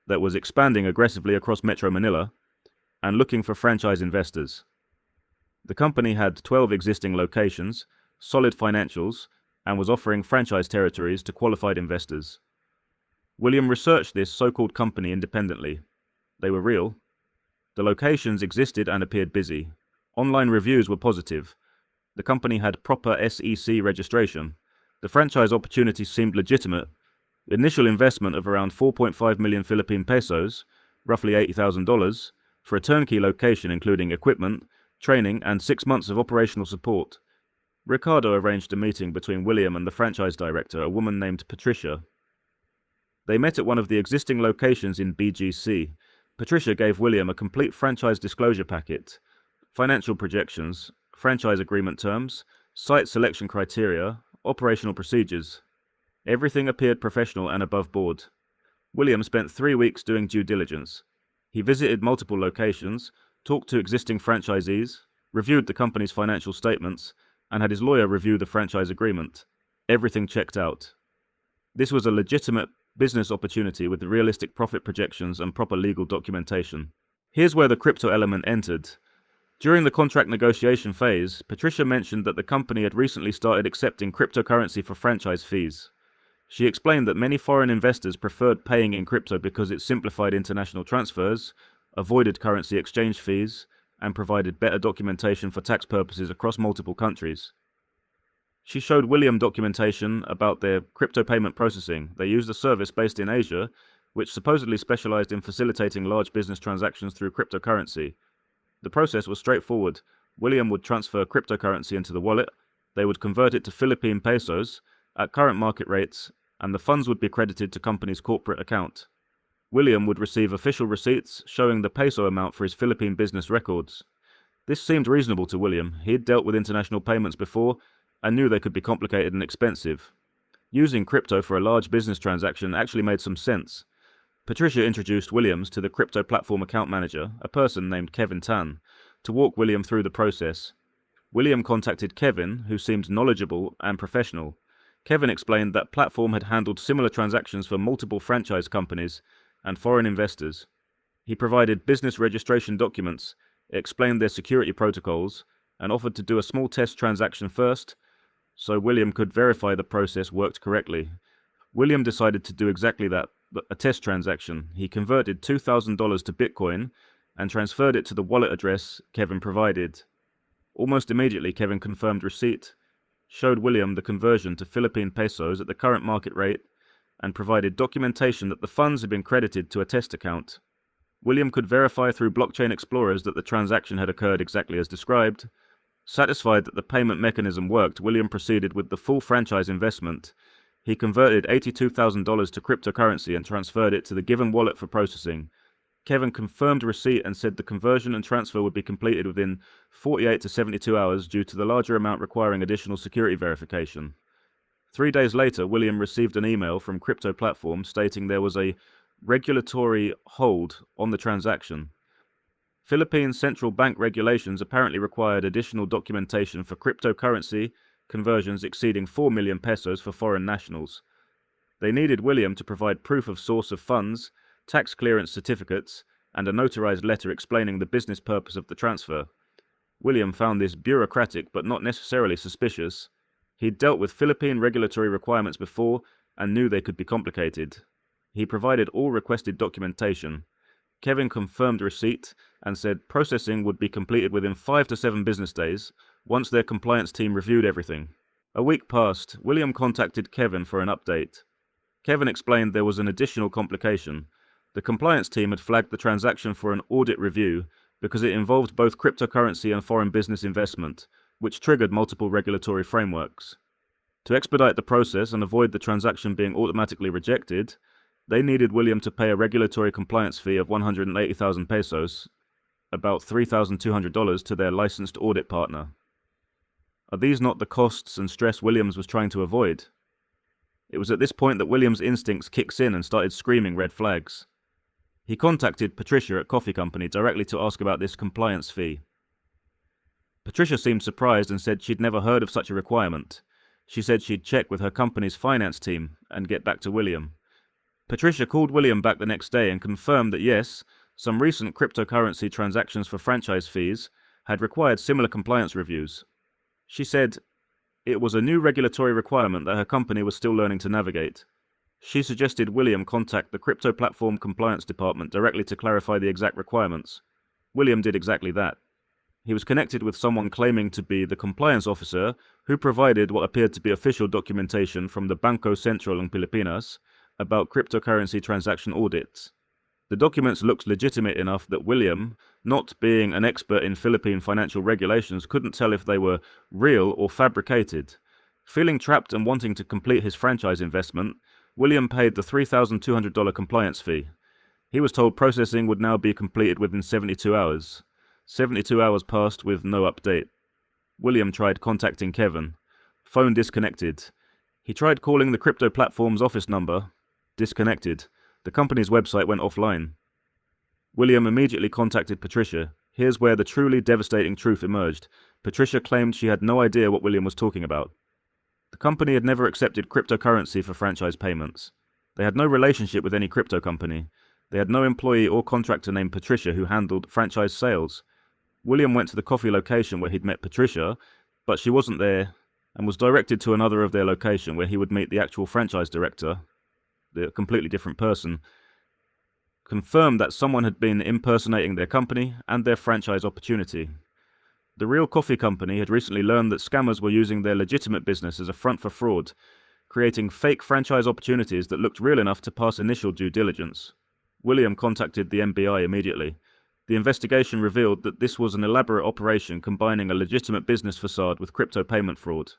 that was expanding aggressively across Metro Manila and looking for franchise investors. The company had 12 existing locations, solid financials, and was offering franchise territories to qualified investors. William researched this so-called company independently. They were real. The locations existed and appeared busy. Online reviews were positive. The company had proper SEC registration. The franchise opportunity seemed legitimate. Initial investment of around 4.5 million Philippine pesos, roughly $80,000, for a turnkey location including equipment, training, and 6 months of operational support. Ricardo arranged a meeting between William and the franchise director, a woman named Patricia. They met at one of the existing locations in BGC. Patricia gave William a complete franchise disclosure packet, financial projections, franchise agreement terms, site selection criteria, operational procedures. Everything appeared professional and above board. William spent 3 weeks doing due diligence. He visited multiple locations, talked to existing franchisees, reviewed the company's financial statements, and had his lawyer review the franchise agreement. Everything checked out. This was a legitimate business opportunity with realistic profit projections and proper legal documentation. Here's where the crypto element entered. During the contract negotiation phase, Patricia mentioned that the company had recently started accepting cryptocurrency for franchise fees. She explained that many foreign investors preferred paying in crypto because it simplified international transfers, avoided currency exchange fees, and provided better documentation for tax purposes across multiple countries. She showed William documentation about their crypto payment processing. They used a service based in Asia, which supposedly specialized in facilitating large business transactions through cryptocurrency. The process was straightforward. William would transfer cryptocurrency into the wallet, they would convert it to Philippine pesos at current market rates, and the funds would be credited to company's corporate account. William would receive official receipts showing the peso amount for his Philippine business records. This seemed reasonable to William. He had dealt with international payments before and knew they could be complicated and expensive. Using crypto for a large business transaction actually made some sense. Patricia introduced Williams to the crypto platform account manager, a person named Kevin Tan, to walk William through the process. William contacted Kevin, who seemed knowledgeable and professional. Kevin explained that platform had handled similar transactions for multiple franchise companies and foreign investors. He provided business registration documents, explained their security protocols, and offered to do a small test transaction first, so William could verify the process worked correctly. William decided to do exactly that, a test transaction. He converted $2,000 to Bitcoin and transferred it to the wallet address Kevin provided. Almost immediately, Kevin confirmed receipt, showed William the conversion to Philippine pesos at the current market rate, and provided documentation that the funds had been credited to a test account. William could verify through blockchain explorers that the transaction had occurred exactly as described. Satisfied that the payment mechanism worked, William proceeded with the full franchise investment. He converted $82,000 to cryptocurrency and transferred it to the given wallet for processing. Kevin confirmed receipt and said the conversion and transfer would be completed within 48 to 72 hours due to the larger amount requiring additional security verification. 3 days later, William received an email from crypto platform stating there was a regulatory hold on the transaction. Philippine central bank regulations apparently required additional documentation for cryptocurrency conversions exceeding 4 million pesos for foreign nationals. They needed William to provide proof of source of funds, tax clearance certificates, and a notarized letter explaining the business purpose of the transfer. William found this bureaucratic but not necessarily suspicious. He'd dealt with Philippine regulatory requirements before and knew they could be complicated. He provided all requested documentation. Kevin confirmed receipt and said processing would be completed within 5 to 7 business days once their compliance team reviewed everything. A week passed. William contacted Kevin for an update. Kevin explained there was an additional complication. The compliance team had flagged the transaction for an audit review because it involved both cryptocurrency and foreign business investment, which triggered multiple regulatory frameworks. To expedite the process and avoid the transaction being automatically rejected, they needed William to pay a regulatory compliance fee of 180,000 pesos, about $3,200, to their licensed audit partner. Are these not the costs and stress Williams was trying to avoid? It was at this point that Williams' instincts kicks in and started screaming red flags. He contacted Patricia at Coffee Company directly to ask about this compliance fee. Patricia seemed surprised and said she'd never heard of such a requirement. She said she'd check with her company's finance team and get back to William. Patricia called William back the next day and confirmed that yes, some recent cryptocurrency transactions for franchise fees had required similar compliance reviews. She said it was a new regulatory requirement that her company was still learning to navigate. She suggested William contact the crypto platform compliance department directly to clarify the exact requirements. William did exactly that. He was connected with someone claiming to be the compliance officer who provided what appeared to be official documentation from the Bangko Sentral in Pilipinas about cryptocurrency transaction audits. The documents looked legitimate enough that William, not being an expert in Philippine financial regulations, couldn't tell if they were real or fabricated. Feeling trapped and wanting to complete his franchise investment, William paid the $3,200 compliance fee. He was told processing would now be completed within 72 hours. 72 hours passed with no update. William tried contacting Kevin. Phone disconnected. He tried calling the crypto platform's office number. Disconnected. The company's website went offline. William immediately contacted Patricia. Here's where the truly devastating truth emerged. Patricia claimed she had no idea what William was talking about. The company had never accepted cryptocurrency for franchise payments. They had no relationship with any crypto company. They had no employee or contractor named Patricia who handled franchise sales. William went to the coffee location where he'd met Patricia, but she wasn't there and was directed to another of their location where he would meet the actual franchise director, the completely different person, confirmed that someone had been impersonating their company and their franchise opportunity. The real coffee company had recently learned that scammers were using their legitimate business as a front for fraud, creating fake franchise opportunities that looked real enough to pass initial due diligence. William contacted the MBI immediately. The investigation revealed that this was an elaborate operation combining a legitimate business facade with crypto payment fraud.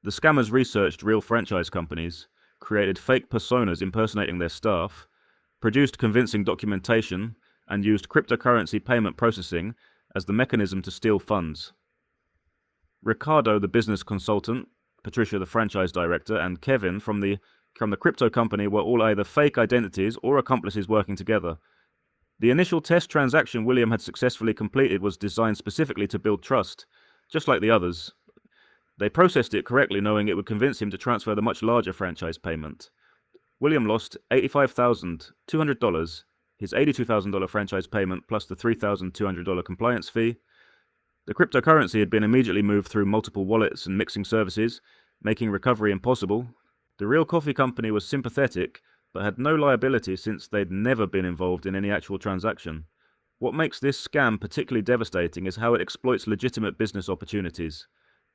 The scammers researched real franchise companies, created fake personas impersonating their staff, produced convincing documentation, and used cryptocurrency payment processing as the mechanism to steal funds. Ricardo, the business consultant, Patricia, the franchise director, and Kevin from the crypto company were all either fake identities or accomplices working together. The initial test transaction William had successfully completed was designed specifically to build trust, just like the others. They processed it correctly, knowing it would convince him to transfer the much larger franchise payment. William lost $85,200, his $82,000 franchise payment plus the $3,200 compliance fee. The cryptocurrency had been immediately moved through multiple wallets and mixing services, making recovery impossible. The real coffee company was sympathetic, but had no liability since they'd never been involved in any actual transaction. What makes this scam particularly devastating is how it exploits legitimate business opportunities.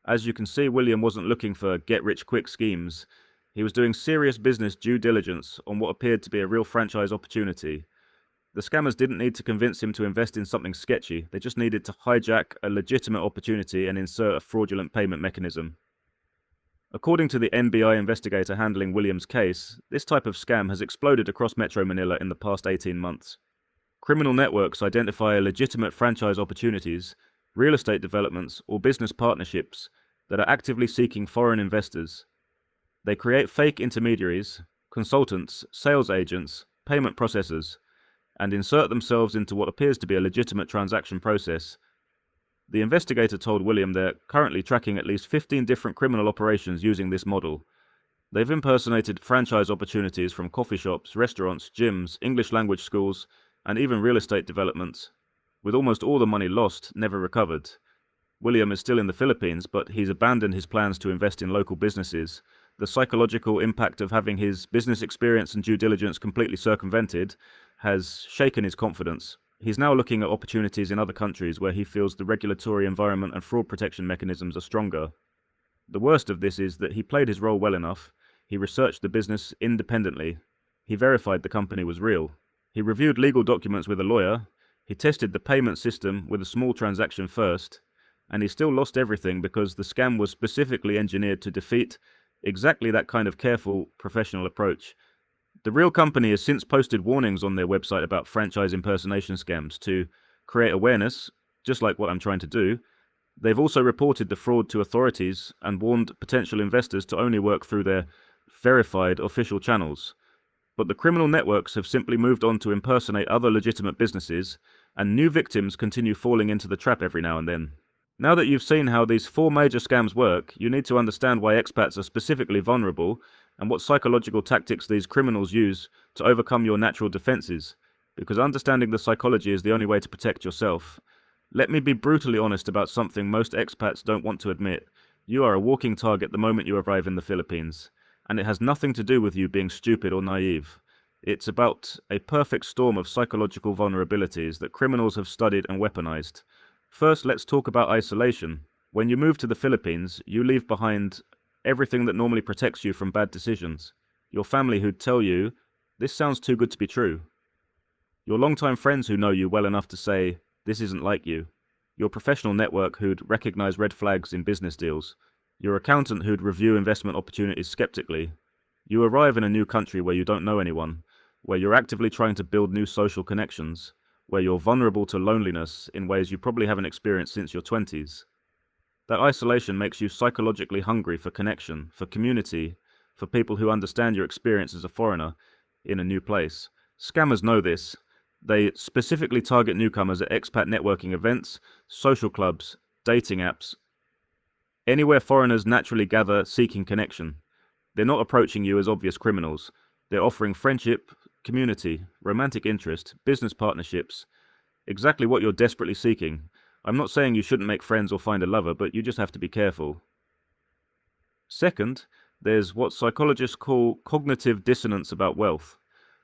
As you can see, William wasn't looking for get-rich-quick schemes. He was doing serious business due diligence on what appeared to be a real franchise opportunity. The scammers didn't need to convince him to invest in something sketchy. They just needed to hijack a legitimate opportunity and insert a fraudulent payment mechanism. According to the NBI investigator handling William's case, this type of scam has exploded across Metro Manila in the past 18 months. Criminal networks identify legitimate franchise opportunities, real estate developments, or business partnerships that are actively seeking foreign investors. They create fake intermediaries, consultants, sales agents, payment processors, and insert themselves into what appears to be a legitimate transaction process. The investigator told William they're currently tracking at least 15 different criminal operations using this model. They've impersonated franchise opportunities from coffee shops, restaurants, gyms, English language schools, and even real estate developments, with almost all the money lost, never recovered. William is still in the Philippines, but he's abandoned his plans to invest in local businesses. The psychological impact of having his business experience and due diligence completely circumvented has shaken his confidence. He's now looking at opportunities in other countries where he feels the regulatory environment and fraud protection mechanisms are stronger. The worst of this is that he played his role well enough. He researched the business independently. He verified the company was real. He reviewed legal documents with a lawyer. He tested the payment system with a small transaction first. And he still lost everything because the scam was specifically engineered to defeat exactly that kind of careful, professional approach. The real company has since posted warnings on their website about franchise impersonation scams to create awareness, just like what I'm trying to do. They've also reported the fraud to authorities and warned potential investors to only work through their verified official channels. But the criminal networks have simply moved on to impersonate other legitimate businesses, and new victims continue falling into the trap every now and then. Now that you've seen how these 4 major scams work, you need to understand why expats are specifically vulnerable and what psychological tactics these criminals use to overcome your natural defenses, because understanding the psychology is the only way to protect yourself. Let me be brutally honest about something most expats don't want to admit. You are a walking target the moment you arrive in the Philippines, and it has nothing to do with you being stupid or naive. It's about a perfect storm of psychological vulnerabilities that criminals have studied and weaponized. First, let's talk about isolation. When you move to the Philippines, you leave behind everything that normally protects you from bad decisions. Your family who'd tell you, this sounds too good to be true. Your longtime friends who know you well enough to say, this isn't like you. Your professional network who'd recognize red flags in business deals. Your accountant who'd review investment opportunities skeptically. You arrive in a new country where you don't know anyone, where you're actively trying to build new social connections, where you're vulnerable to loneliness in ways you probably haven't experienced since your 20s. That isolation makes you psychologically hungry for connection, for community, for people who understand your experience as a foreigner in a new place. Scammers know this. They specifically target newcomers at expat networking events, social clubs, dating apps, anywhere foreigners naturally gather seeking connection. They're not approaching you as obvious criminals. They're offering friendship, community, romantic interest, business partnerships, exactly what you're desperately seeking. I'm not saying you shouldn't make friends or find a lover, but you just have to be careful. Second, there's what psychologists call cognitive dissonance about wealth.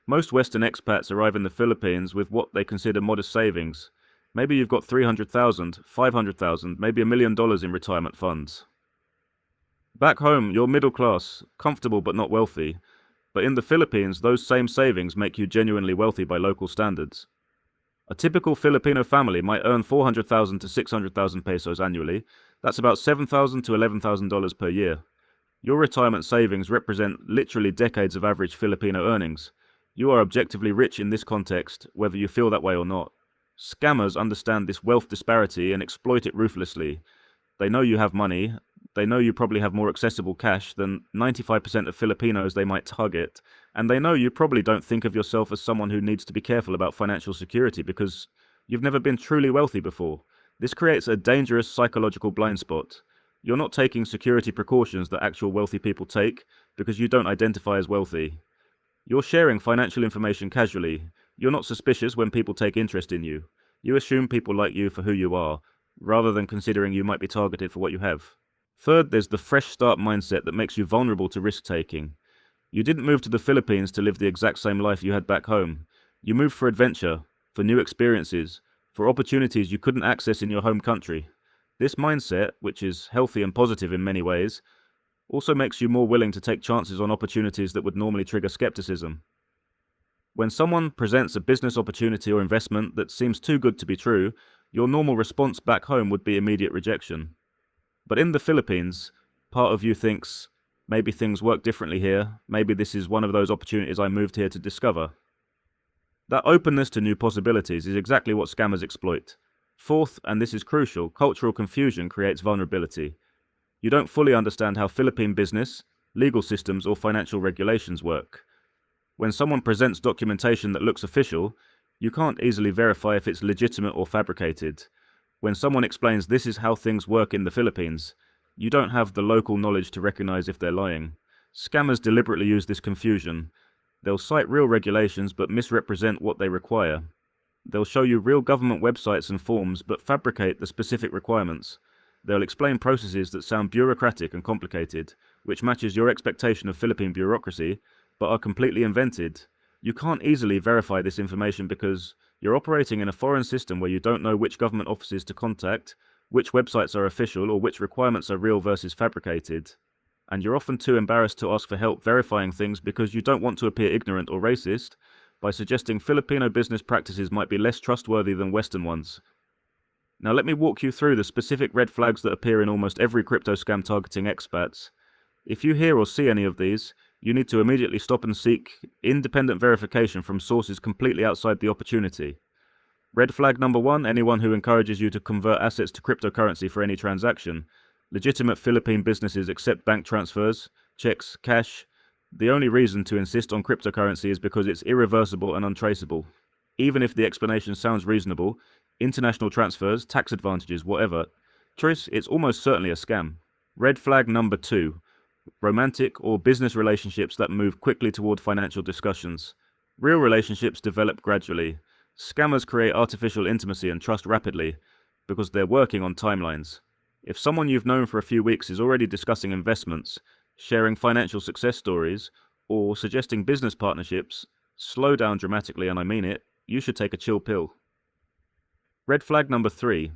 Most Western expats arrive in the Philippines with what they consider modest savings. Maybe you've got $300,000, $500,000, maybe $1 million in retirement funds. Back home, you're middle class, comfortable but not wealthy. But in the Philippines, those same savings make you genuinely wealthy by local standards. A typical Filipino family might earn 400,000 to 600,000 pesos annually. That's about $7,000 to $11,000 per year. Your retirement savings represent literally decades of average Filipino earnings. You are objectively rich in this context, whether you feel that way or not. Scammers understand this wealth disparity and exploit it ruthlessly. They know you have money. They know you probably have more accessible cash than 95% of Filipinos they might target. And they know you probably don't think of yourself as someone who needs to be careful about financial security because you've never been truly wealthy before. This creates a dangerous psychological blind spot. You're not taking security precautions that actual wealthy people take because you don't identify as wealthy. You're sharing financial information casually. You're not suspicious when people take interest in you. You assume people like you for who you are, rather than considering you might be targeted for what you have. Third, there's the fresh start mindset that makes you vulnerable to risk-taking. You didn't move to the Philippines to live the exact same life you had back home. You moved for adventure, for new experiences, for opportunities you couldn't access in your home country. This mindset, which is healthy and positive in many ways, also makes you more willing to take chances on opportunities that would normally trigger skepticism. When someone presents a business opportunity or investment that seems too good to be true, your normal response back home would be immediate rejection. But in the Philippines, part of you thinks, maybe things work differently here, maybe this is one of those opportunities I moved here to discover. That openness to new possibilities is exactly what scammers exploit. Fourth, and this is crucial, cultural confusion creates vulnerability. You don't fully understand how Philippine business, legal systems, or financial regulations work. When someone presents documentation that looks official, you can't easily verify if it's legitimate or fabricated. When someone explains this is how things work in the Philippines, you don't have the local knowledge to recognize if they're lying. Scammers deliberately use this confusion. They'll cite real regulations but misrepresent what they require. They'll show you real government websites and forms but fabricate the specific requirements. They'll explain processes that sound bureaucratic and complicated, which matches your expectation of Philippine bureaucracy, but are completely invented. You can't easily verify this information because you're operating in a foreign system where you don't know which government offices to contact, which websites are official, or which requirements are real versus fabricated. And you're often too embarrassed to ask for help verifying things because you don't want to appear ignorant or racist by suggesting Filipino business practices might be less trustworthy than Western ones. Now let me walk you through the specific red flags that appear in almost every crypto scam targeting expats. If you hear or see any of these, you need to immediately stop and seek independent verification from sources completely outside the opportunity. Red flag number 1, anyone who encourages you to convert assets to cryptocurrency for any transaction. Legitimate Philippine businesses accept bank transfers, checks, cash. The only reason to insist on cryptocurrency is because it's irreversible and untraceable. Even if the explanation sounds reasonable, international transfers, tax advantages, whatever, it's almost certainly a scam. Red flag number 2, romantic or business relationships that move quickly toward financial discussions. Real relationships develop gradually. Scammers create artificial intimacy and trust rapidly because they're working on timelines. If someone you've known for a few weeks is already discussing investments, sharing financial success stories, or suggesting business partnerships, slow down dramatically, and I mean it, you should take a chill pill. Red flag number 3,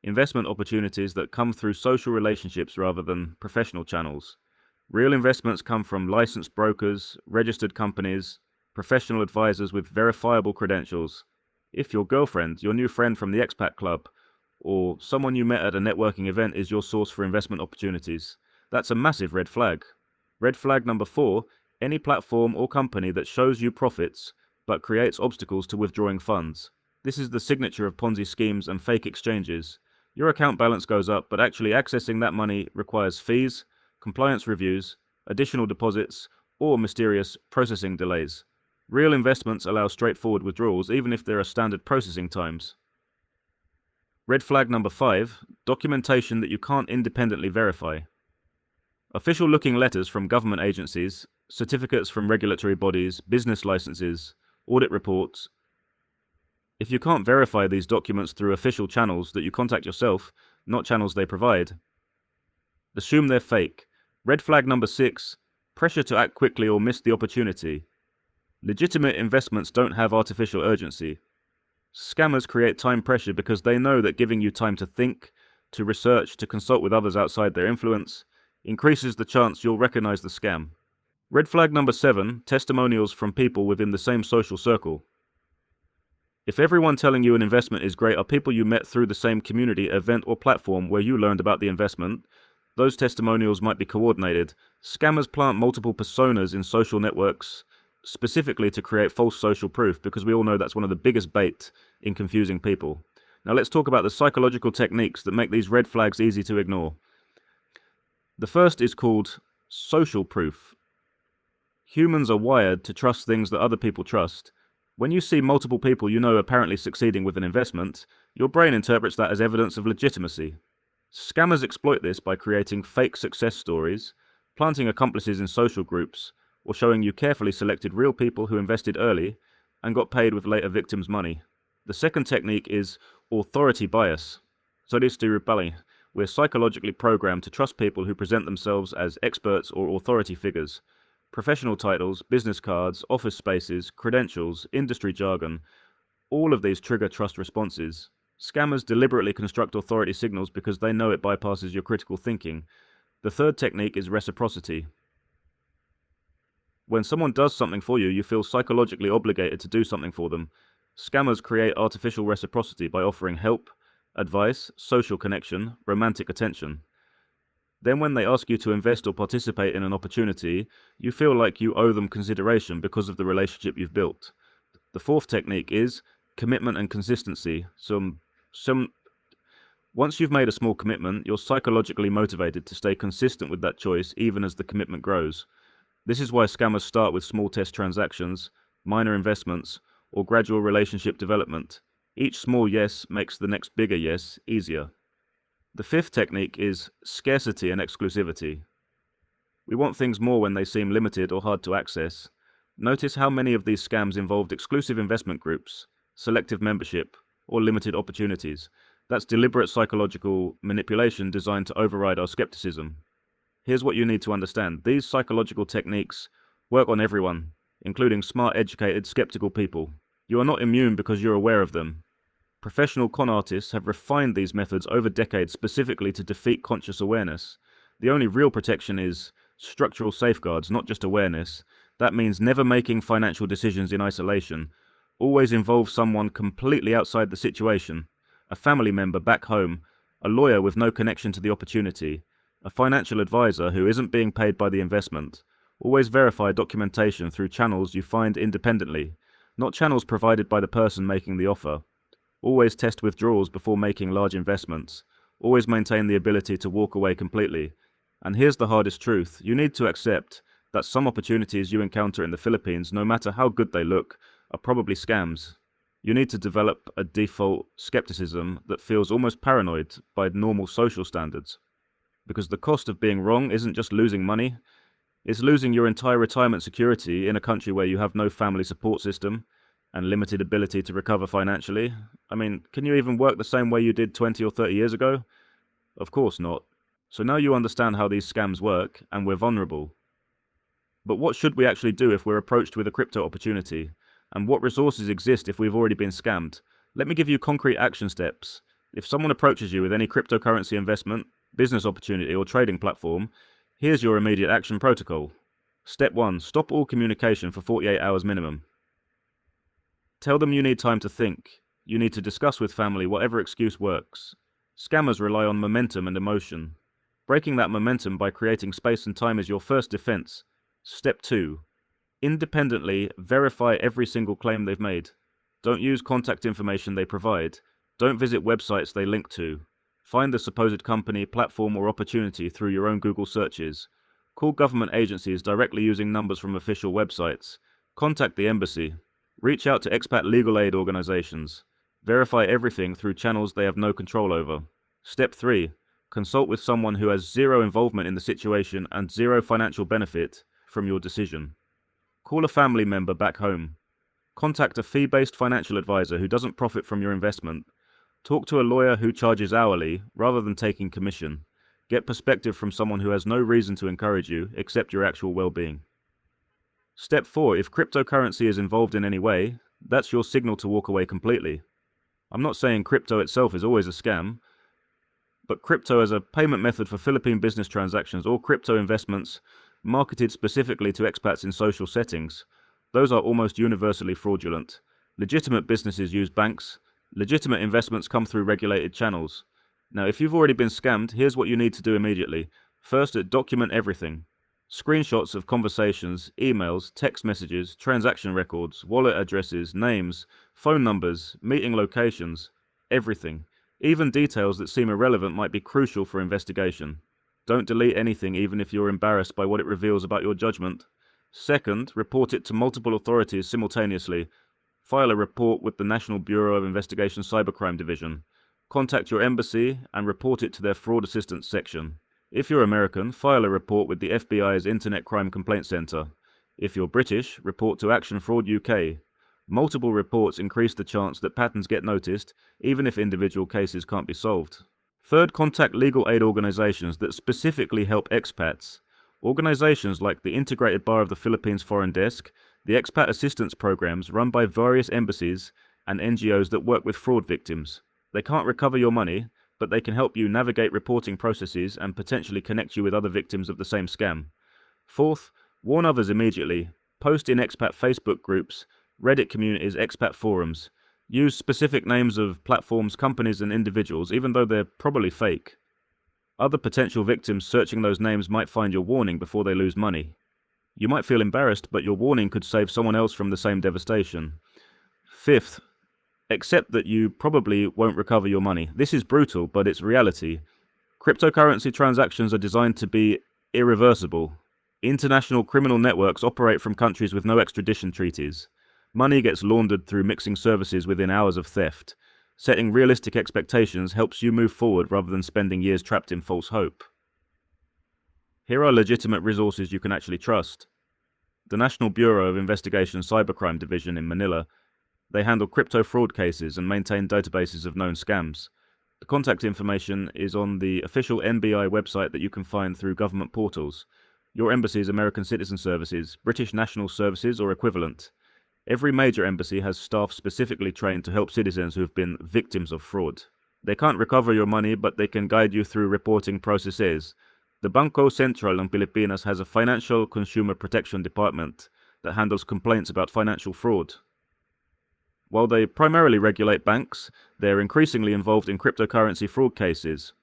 investment opportunities that come through social relationships rather than professional channels. Real investments come from licensed brokers, registered companies, professional advisors with verifiable credentials. If your girlfriend, your new friend from the expat club, or someone you met at a networking event is your source for investment opportunities, that's a massive red flag. Red flag number 4, any platform or company that shows you profits but creates obstacles to withdrawing funds. This is the signature of Ponzi schemes and fake exchanges. Your account balance goes up, but actually accessing that money requires fees, compliance reviews, additional deposits, or mysterious processing delays. Real investments allow straightforward withdrawals even if there are standard processing times. Red flag number 5, documentation that you can't independently verify. Official-looking letters from government agencies, certificates from regulatory bodies, business licenses, audit reports. If you can't verify these documents through official channels that you contact yourself, not channels they provide, assume they're fake. Red flag number 6, pressure to act quickly or miss the opportunity. Legitimate investments don't have artificial urgency. Scammers create time pressure because they know that giving you time to think, to research, to consult with others outside their influence, increases the chance you'll recognize the scam. Red flag number 7, testimonials from people within the same social circle. If everyone telling you an investment is great are people you met through the same community, event, or platform where you learned about the investment, Those testimonials might be coordinated. Scammers plant multiple personas in social networks specifically to create false social proof, because we all know that's one of the biggest bait in confusing people. Now let's talk about the psychological techniques that make these red flags easy to ignore. The first is called social proof. Humans are wired to trust things that other people trust. When you see multiple people you know apparently succeeding with an investment, your brain interprets that as evidence of legitimacy. Scammers exploit this by creating fake success stories, planting accomplices in social groups, or showing you carefully selected real people who invested early and got paid with later victims' money. The second technique is authority bias. We're psychologically programmed to trust people who present themselves as experts or authority figures. Professional titles, business cards, office spaces, credentials, industry jargon, all of these trigger trust responses. Scammers deliberately construct authority signals because they know it bypasses your critical thinking. The third technique is reciprocity. When someone does something for you, you feel psychologically obligated to do something for them. Scammers create artificial reciprocity by offering help, advice, social connection, romantic attention. Then when they ask you to invest or participate in an opportunity, you feel like you owe them consideration because of the relationship you've built. The fourth technique is commitment and consistency. Once you've made a small commitment, you're psychologically motivated to stay consistent with that choice even as the commitment grows. This is why scammers start with small test transactions, minor investments, or gradual relationship development. Each small yes makes the next bigger yes easier. The fifth technique is scarcity and exclusivity. We want things more when they seem limited or hard to access. Notice how many of these scams involved exclusive investment groups, selective membership, or limited opportunities. That's deliberate psychological manipulation designed to override our skepticism. Here's what you need to understand. These psychological techniques work on everyone, including smart, educated, skeptical people. You are not immune because you're aware of them. Professional con artists have refined these methods over decades specifically to defeat conscious awareness. The only real protection is structural safeguards, not just awareness. That means never making financial decisions in isolation. Always involve someone completely outside the situation. A family member back home, a lawyer with no connection to the opportunity, a financial advisor who isn't being paid by the investment. Always verify documentation through channels you find independently, not channels provided by the person making the offer. Always test withdrawals before making large investments. Always maintain the ability to walk away completely. And here's the hardest truth. You need to accept that some opportunities you encounter in the Philippines, no matter how good they look, are probably scams. You need to develop a default skepticism that feels almost paranoid by normal social standards. Because the cost of being wrong isn't just losing money, it's losing your entire retirement security in a country where you have no family support system and limited ability to recover financially. I mean, can you even work the same way you did 20 or 30 years ago? Of course not. So now you understand how these scams work, and we're vulnerable. But what should we actually do if we're approached with a crypto opportunity? And what resources exist if we've already been scammed? Let me give you concrete action steps. If someone approaches you with any cryptocurrency investment, business opportunity, or trading platform, here's your immediate action protocol. Step 1. Stop all communication for 48 hours minimum. Tell them you need time to think. You need to discuss with family whatever excuse works. Scammers rely on momentum and emotion. Breaking that momentum by creating space and time is your first defense. Step 2. Independently verify every single claim they've made. Don't use contact information they provide. Don't visit websites they link to. Find the supposed company, platform, or opportunity through your own Google searches. Call government agencies directly using numbers from official websites. Contact the embassy. Reach out to expat legal aid organizations. Verify everything through channels they have no control over. Step 3. Consult with someone who has zero involvement in the situation and zero financial benefit from your decision. Call a family member back home. Contact a fee-based financial advisor who doesn't profit from your investment. Talk to a lawyer who charges hourly rather than taking commission. Get perspective from someone who has no reason to encourage you except your actual well-being. Step 4. If cryptocurrency is involved in any way, that's your signal to walk away completely. I'm not saying crypto itself is always a scam, but crypto as a payment method for Philippine business transactions or crypto investments marketed specifically to expats in social settings, those are almost universally fraudulent. Legitimate businesses use banks. Legitimate investments come through regulated channels. Now, if you've already been scammed, here's what you need to do immediately. First, document everything. Screenshots of conversations, emails, text messages, transaction records, wallet addresses, names, phone numbers, meeting locations, everything. Even details that seem irrelevant might be crucial for investigation. Don't delete anything even if you're embarrassed by what it reveals about your judgment. Second, report it to multiple authorities simultaneously. File a report with the National Bureau of Investigation Cybercrime Division. Contact your embassy and report it to their fraud assistance section. If you're American, file a report with the FBI's Internet Crime Complaint Center. If you're British, report to Action Fraud UK. Multiple reports increase the chance that patterns get noticed, even if individual cases can't be solved. Third, contact legal aid organizations that specifically help expats. Organizations like the Integrated Bar of the Philippines Foreign Desk, the expat assistance programs run by various embassies and NGOs that work with fraud victims. They can't recover your money, but they can help you navigate reporting processes and potentially connect you with other victims of the same scam. Fourth, warn others immediately. Post in expat Facebook groups, Reddit communities, expat forums. Use specific names of platforms, companies, and individuals, even though they're probably fake. Other potential victims searching those names might find your warning before they lose money. You might feel embarrassed, but your warning could save someone else from the same devastation. Fifth, accept that you probably won't recover your money. This is brutal, but it's reality. Cryptocurrency transactions are designed to be irreversible. International criminal networks operate from countries with no extradition treaties. Money gets laundered through mixing services within hours of theft. Setting realistic expectations helps you move forward rather than spending years trapped in false hope. Here are legitimate resources you can actually trust. The National Bureau of Investigation Cybercrime Division in Manila. They handle crypto fraud cases and maintain databases of known scams. The contact information is on the official NBI website that you can find through government portals. Your embassy's American Citizen Services, British National Services or equivalent. Every major embassy has staff specifically trained to help citizens who have been victims of fraud. They can't recover your money, but they can guide you through reporting processes. The Bangko Sentral ng Pilipinas has a financial consumer protection department that handles complaints about financial fraud. While they primarily regulate banks, they're increasingly involved in cryptocurrency fraud cases.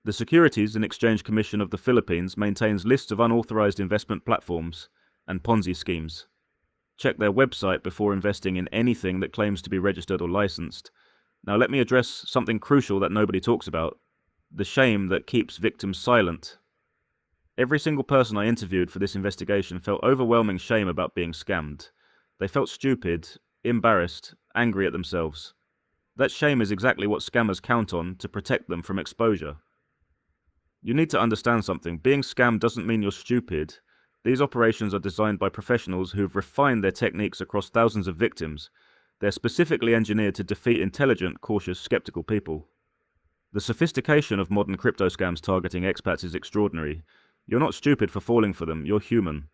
The Securities and Exchange Commission of the Philippines maintains lists of unauthorized investment platforms and Ponzi schemes. Check their website before investing in anything that claims to be registered or licensed. Now let me address something crucial that nobody talks about: the shame that keeps victims silent. Every single person I interviewed for this investigation felt overwhelming shame about being scammed. They felt stupid, embarrassed, angry at themselves. That shame is exactly what scammers count on to protect them from exposure. You need to understand something. Being scammed doesn't mean you're stupid. These operations are designed by professionals who've refined their techniques across thousands of victims. They're specifically engineered to defeat intelligent, cautious, skeptical people. The sophistication of modern crypto scams targeting expats is extraordinary. You're not stupid for falling for them, you're human.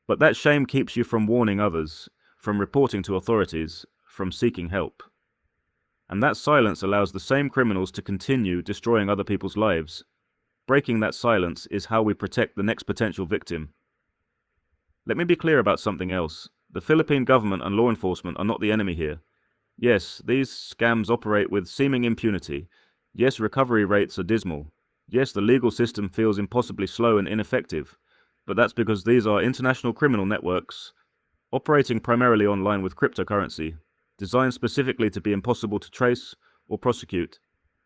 But that shame keeps you from warning others, from reporting to authorities, from seeking help. And that silence allows the same criminals to continue destroying other people's lives. Breaking that silence is how we protect the next potential victim. Let me be clear about something else. The Philippine government and law enforcement are not the enemy here. Yes, these scams operate with seeming impunity. Yes, recovery rates are dismal. Yes, the legal system feels impossibly slow and ineffective. But that's because these are international criminal networks, operating primarily online with cryptocurrency, designed specifically to be impossible to trace or prosecute.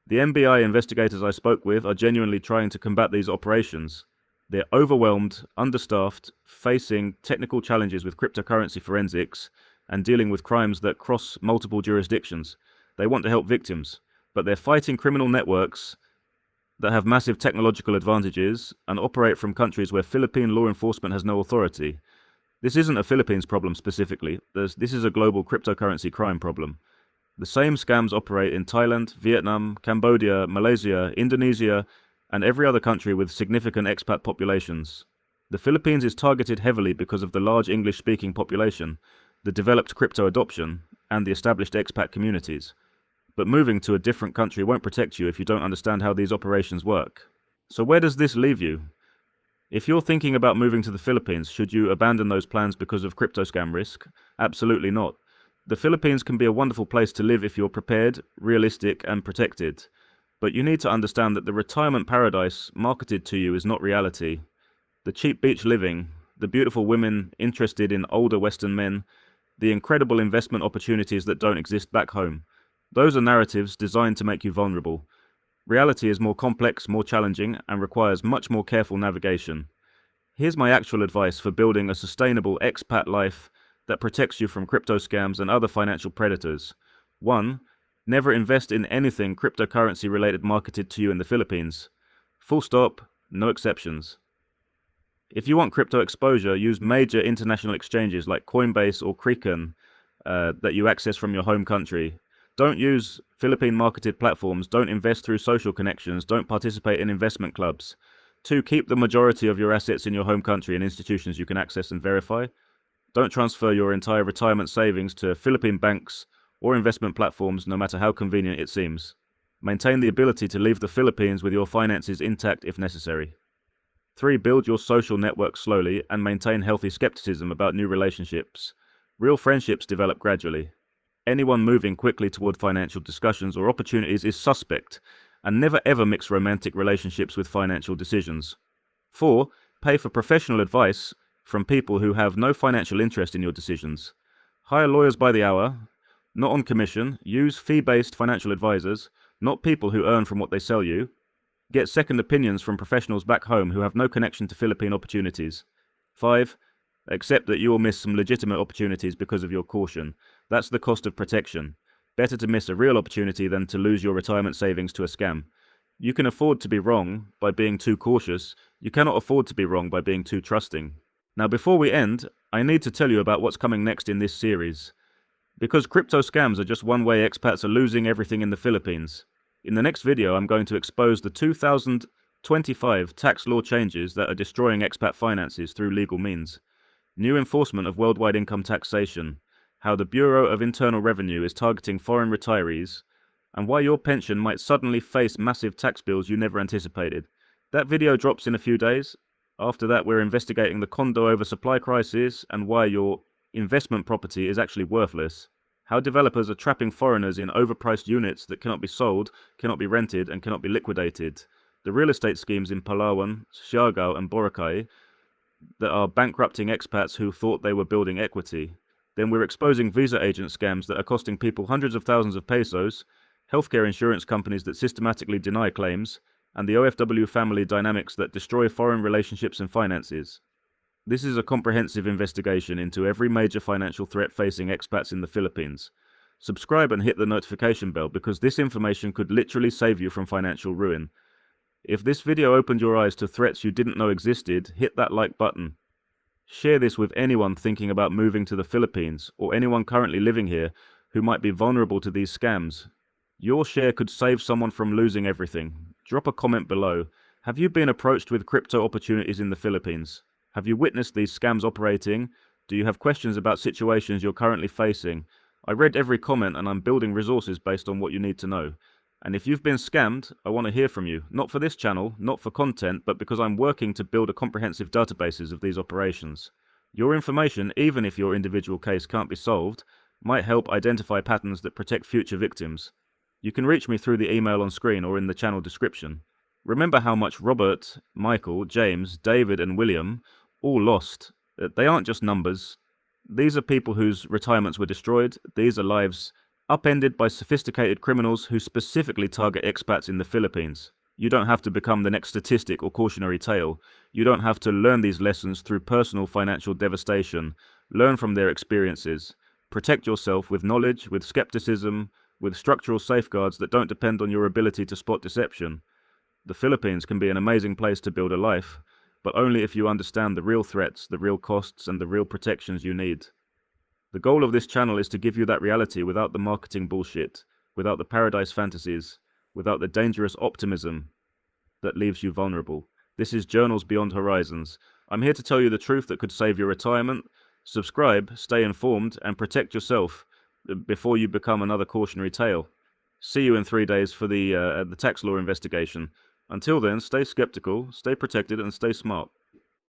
The NBI investigators I spoke with are genuinely trying to combat these operations. They're overwhelmed, understaffed, facing technical challenges with cryptocurrency forensics, and dealing with crimes that cross multiple jurisdictions. They want to help victims, but they're fighting criminal networks that have massive technological advantages and operate from countries where Philippine law enforcement has no authority. This isn't a Philippines problem specifically. This is a global cryptocurrency crime problem. The same scams operate in Thailand, Vietnam, Cambodia, Malaysia, Indonesia, and every other country with significant expat populations. The Philippines is targeted heavily because of the large English-speaking population, the developed crypto adoption, and the established expat communities. But moving to a different country won't protect you if you don't understand how these operations work. So where does this leave you? If you're thinking about moving to the Philippines, should you abandon those plans because of crypto scam risk? Absolutely not. The Philippines can be a wonderful place to live if you're prepared, realistic, and protected. But you need to understand that the retirement paradise marketed to you is not reality. The cheap beach living, the beautiful women interested in older Western men, the incredible investment opportunities that don't exist back home. Those are narratives designed to make you vulnerable. Reality is more complex, more challenging, and requires much more careful navigation. Here's my actual advice for building a sustainable expat life that protects you from crypto scams and other financial predators. 1. Never invest in anything cryptocurrency related marketed to you in the Philippines. Full stop, no exceptions. If you want crypto exposure, use major international exchanges like Coinbase or Kraken that you access from your home country. Don't use Philippine marketed platforms, don't invest through social connections, don't participate in investment clubs. 2. Keep the majority of your assets in your home country and institutions you can access and verify. Don't transfer your entire retirement savings to Philippine banks or investment platforms, no matter how convenient it seems. Maintain the ability to leave the Philippines with your finances intact if necessary. 3. Build your social network slowly and maintain healthy skepticism about new relationships. Real friendships develop gradually. Anyone moving quickly toward financial discussions or opportunities is suspect, and never ever mix romantic relationships with financial decisions. 4. Pay for professional advice from people who have no financial interest in your decisions. Hire lawyers by the hour, not on commission. Use fee-based financial advisors, not people who earn from what they sell you. Get second opinions from professionals back home who have no connection to Philippine opportunities. 5. Accept that you will miss some legitimate opportunities because of your caution. That's the cost of protection. Better to miss a real opportunity than to lose your retirement savings to a scam. You can afford to be wrong by being too cautious. You cannot afford to be wrong by being too trusting. Now, before we end, I need to tell you about what's coming next in this series. Because crypto scams are just one way expats are losing everything in the Philippines. In the next video, I'm going to expose the 2025 tax law changes that are destroying expat finances through legal means. New enforcement of worldwide income taxation, how the Bureau of Internal Revenue is targeting foreign retirees, and why your pension might suddenly face massive tax bills you never anticipated. That video drops in a few days. After that, we're investigating the condo oversupply crisis and why your investment property is actually worthless. How developers are trapping foreigners in overpriced units that cannot be sold, cannot be rented, and cannot be liquidated. The real estate schemes in Palawan, Siargao, and Boracay that are bankrupting expats who thought they were building equity. Then we're exposing visa agent scams that are costing people hundreds of thousands of pesos, healthcare insurance companies that systematically deny claims, and the OFW family dynamics that destroy foreign relationships and finances. This is a comprehensive investigation into every major financial threat facing expats in the Philippines. Subscribe and hit the notification bell because this information could literally save you from financial ruin. If this video opened your eyes to threats you didn't know existed, hit that like button. Share this with anyone thinking about moving to the Philippines or anyone currently living here who might be vulnerable to these scams. Your share could save someone from losing everything. Drop a comment below. Have you been approached with crypto opportunities in the Philippines? Have you witnessed these scams operating? Do you have questions about situations you're currently facing? I read every comment and I'm building resources based on what you need to know. And if you've been scammed, I want to hear from you. Not for this channel, not for content, but because I'm working to build a comprehensive databases of these operations. Your information, even if your individual case can't be solved, might help identify patterns that protect future victims. You can reach me through the email on screen or in the channel description. Remember how much Robert, Michael, James, David, and William all lost. They aren't just numbers. These are people whose retirements were destroyed. These are lives upended by sophisticated criminals who specifically target expats in the Philippines. You don't have to become the next statistic or cautionary tale. You don't have to learn these lessons through personal financial devastation. Learn from their experiences. Protect yourself with knowledge, with skepticism, with structural safeguards that don't depend on your ability to spot deception. The Philippines can be an amazing place to build a life, but only if you understand the real threats, the real costs, and the real protections you need. The goal of this channel is to give you that reality without the marketing bullshit, without the paradise fantasies, without the dangerous optimism that leaves you vulnerable. This is Journals Beyond Horizons. I'm here to tell you the truth that could save your retirement. Subscribe, stay informed, and protect yourself before you become another cautionary tale. See you in 3 days for the tax law investigation. Until then, stay skeptical, stay protected, and stay smart.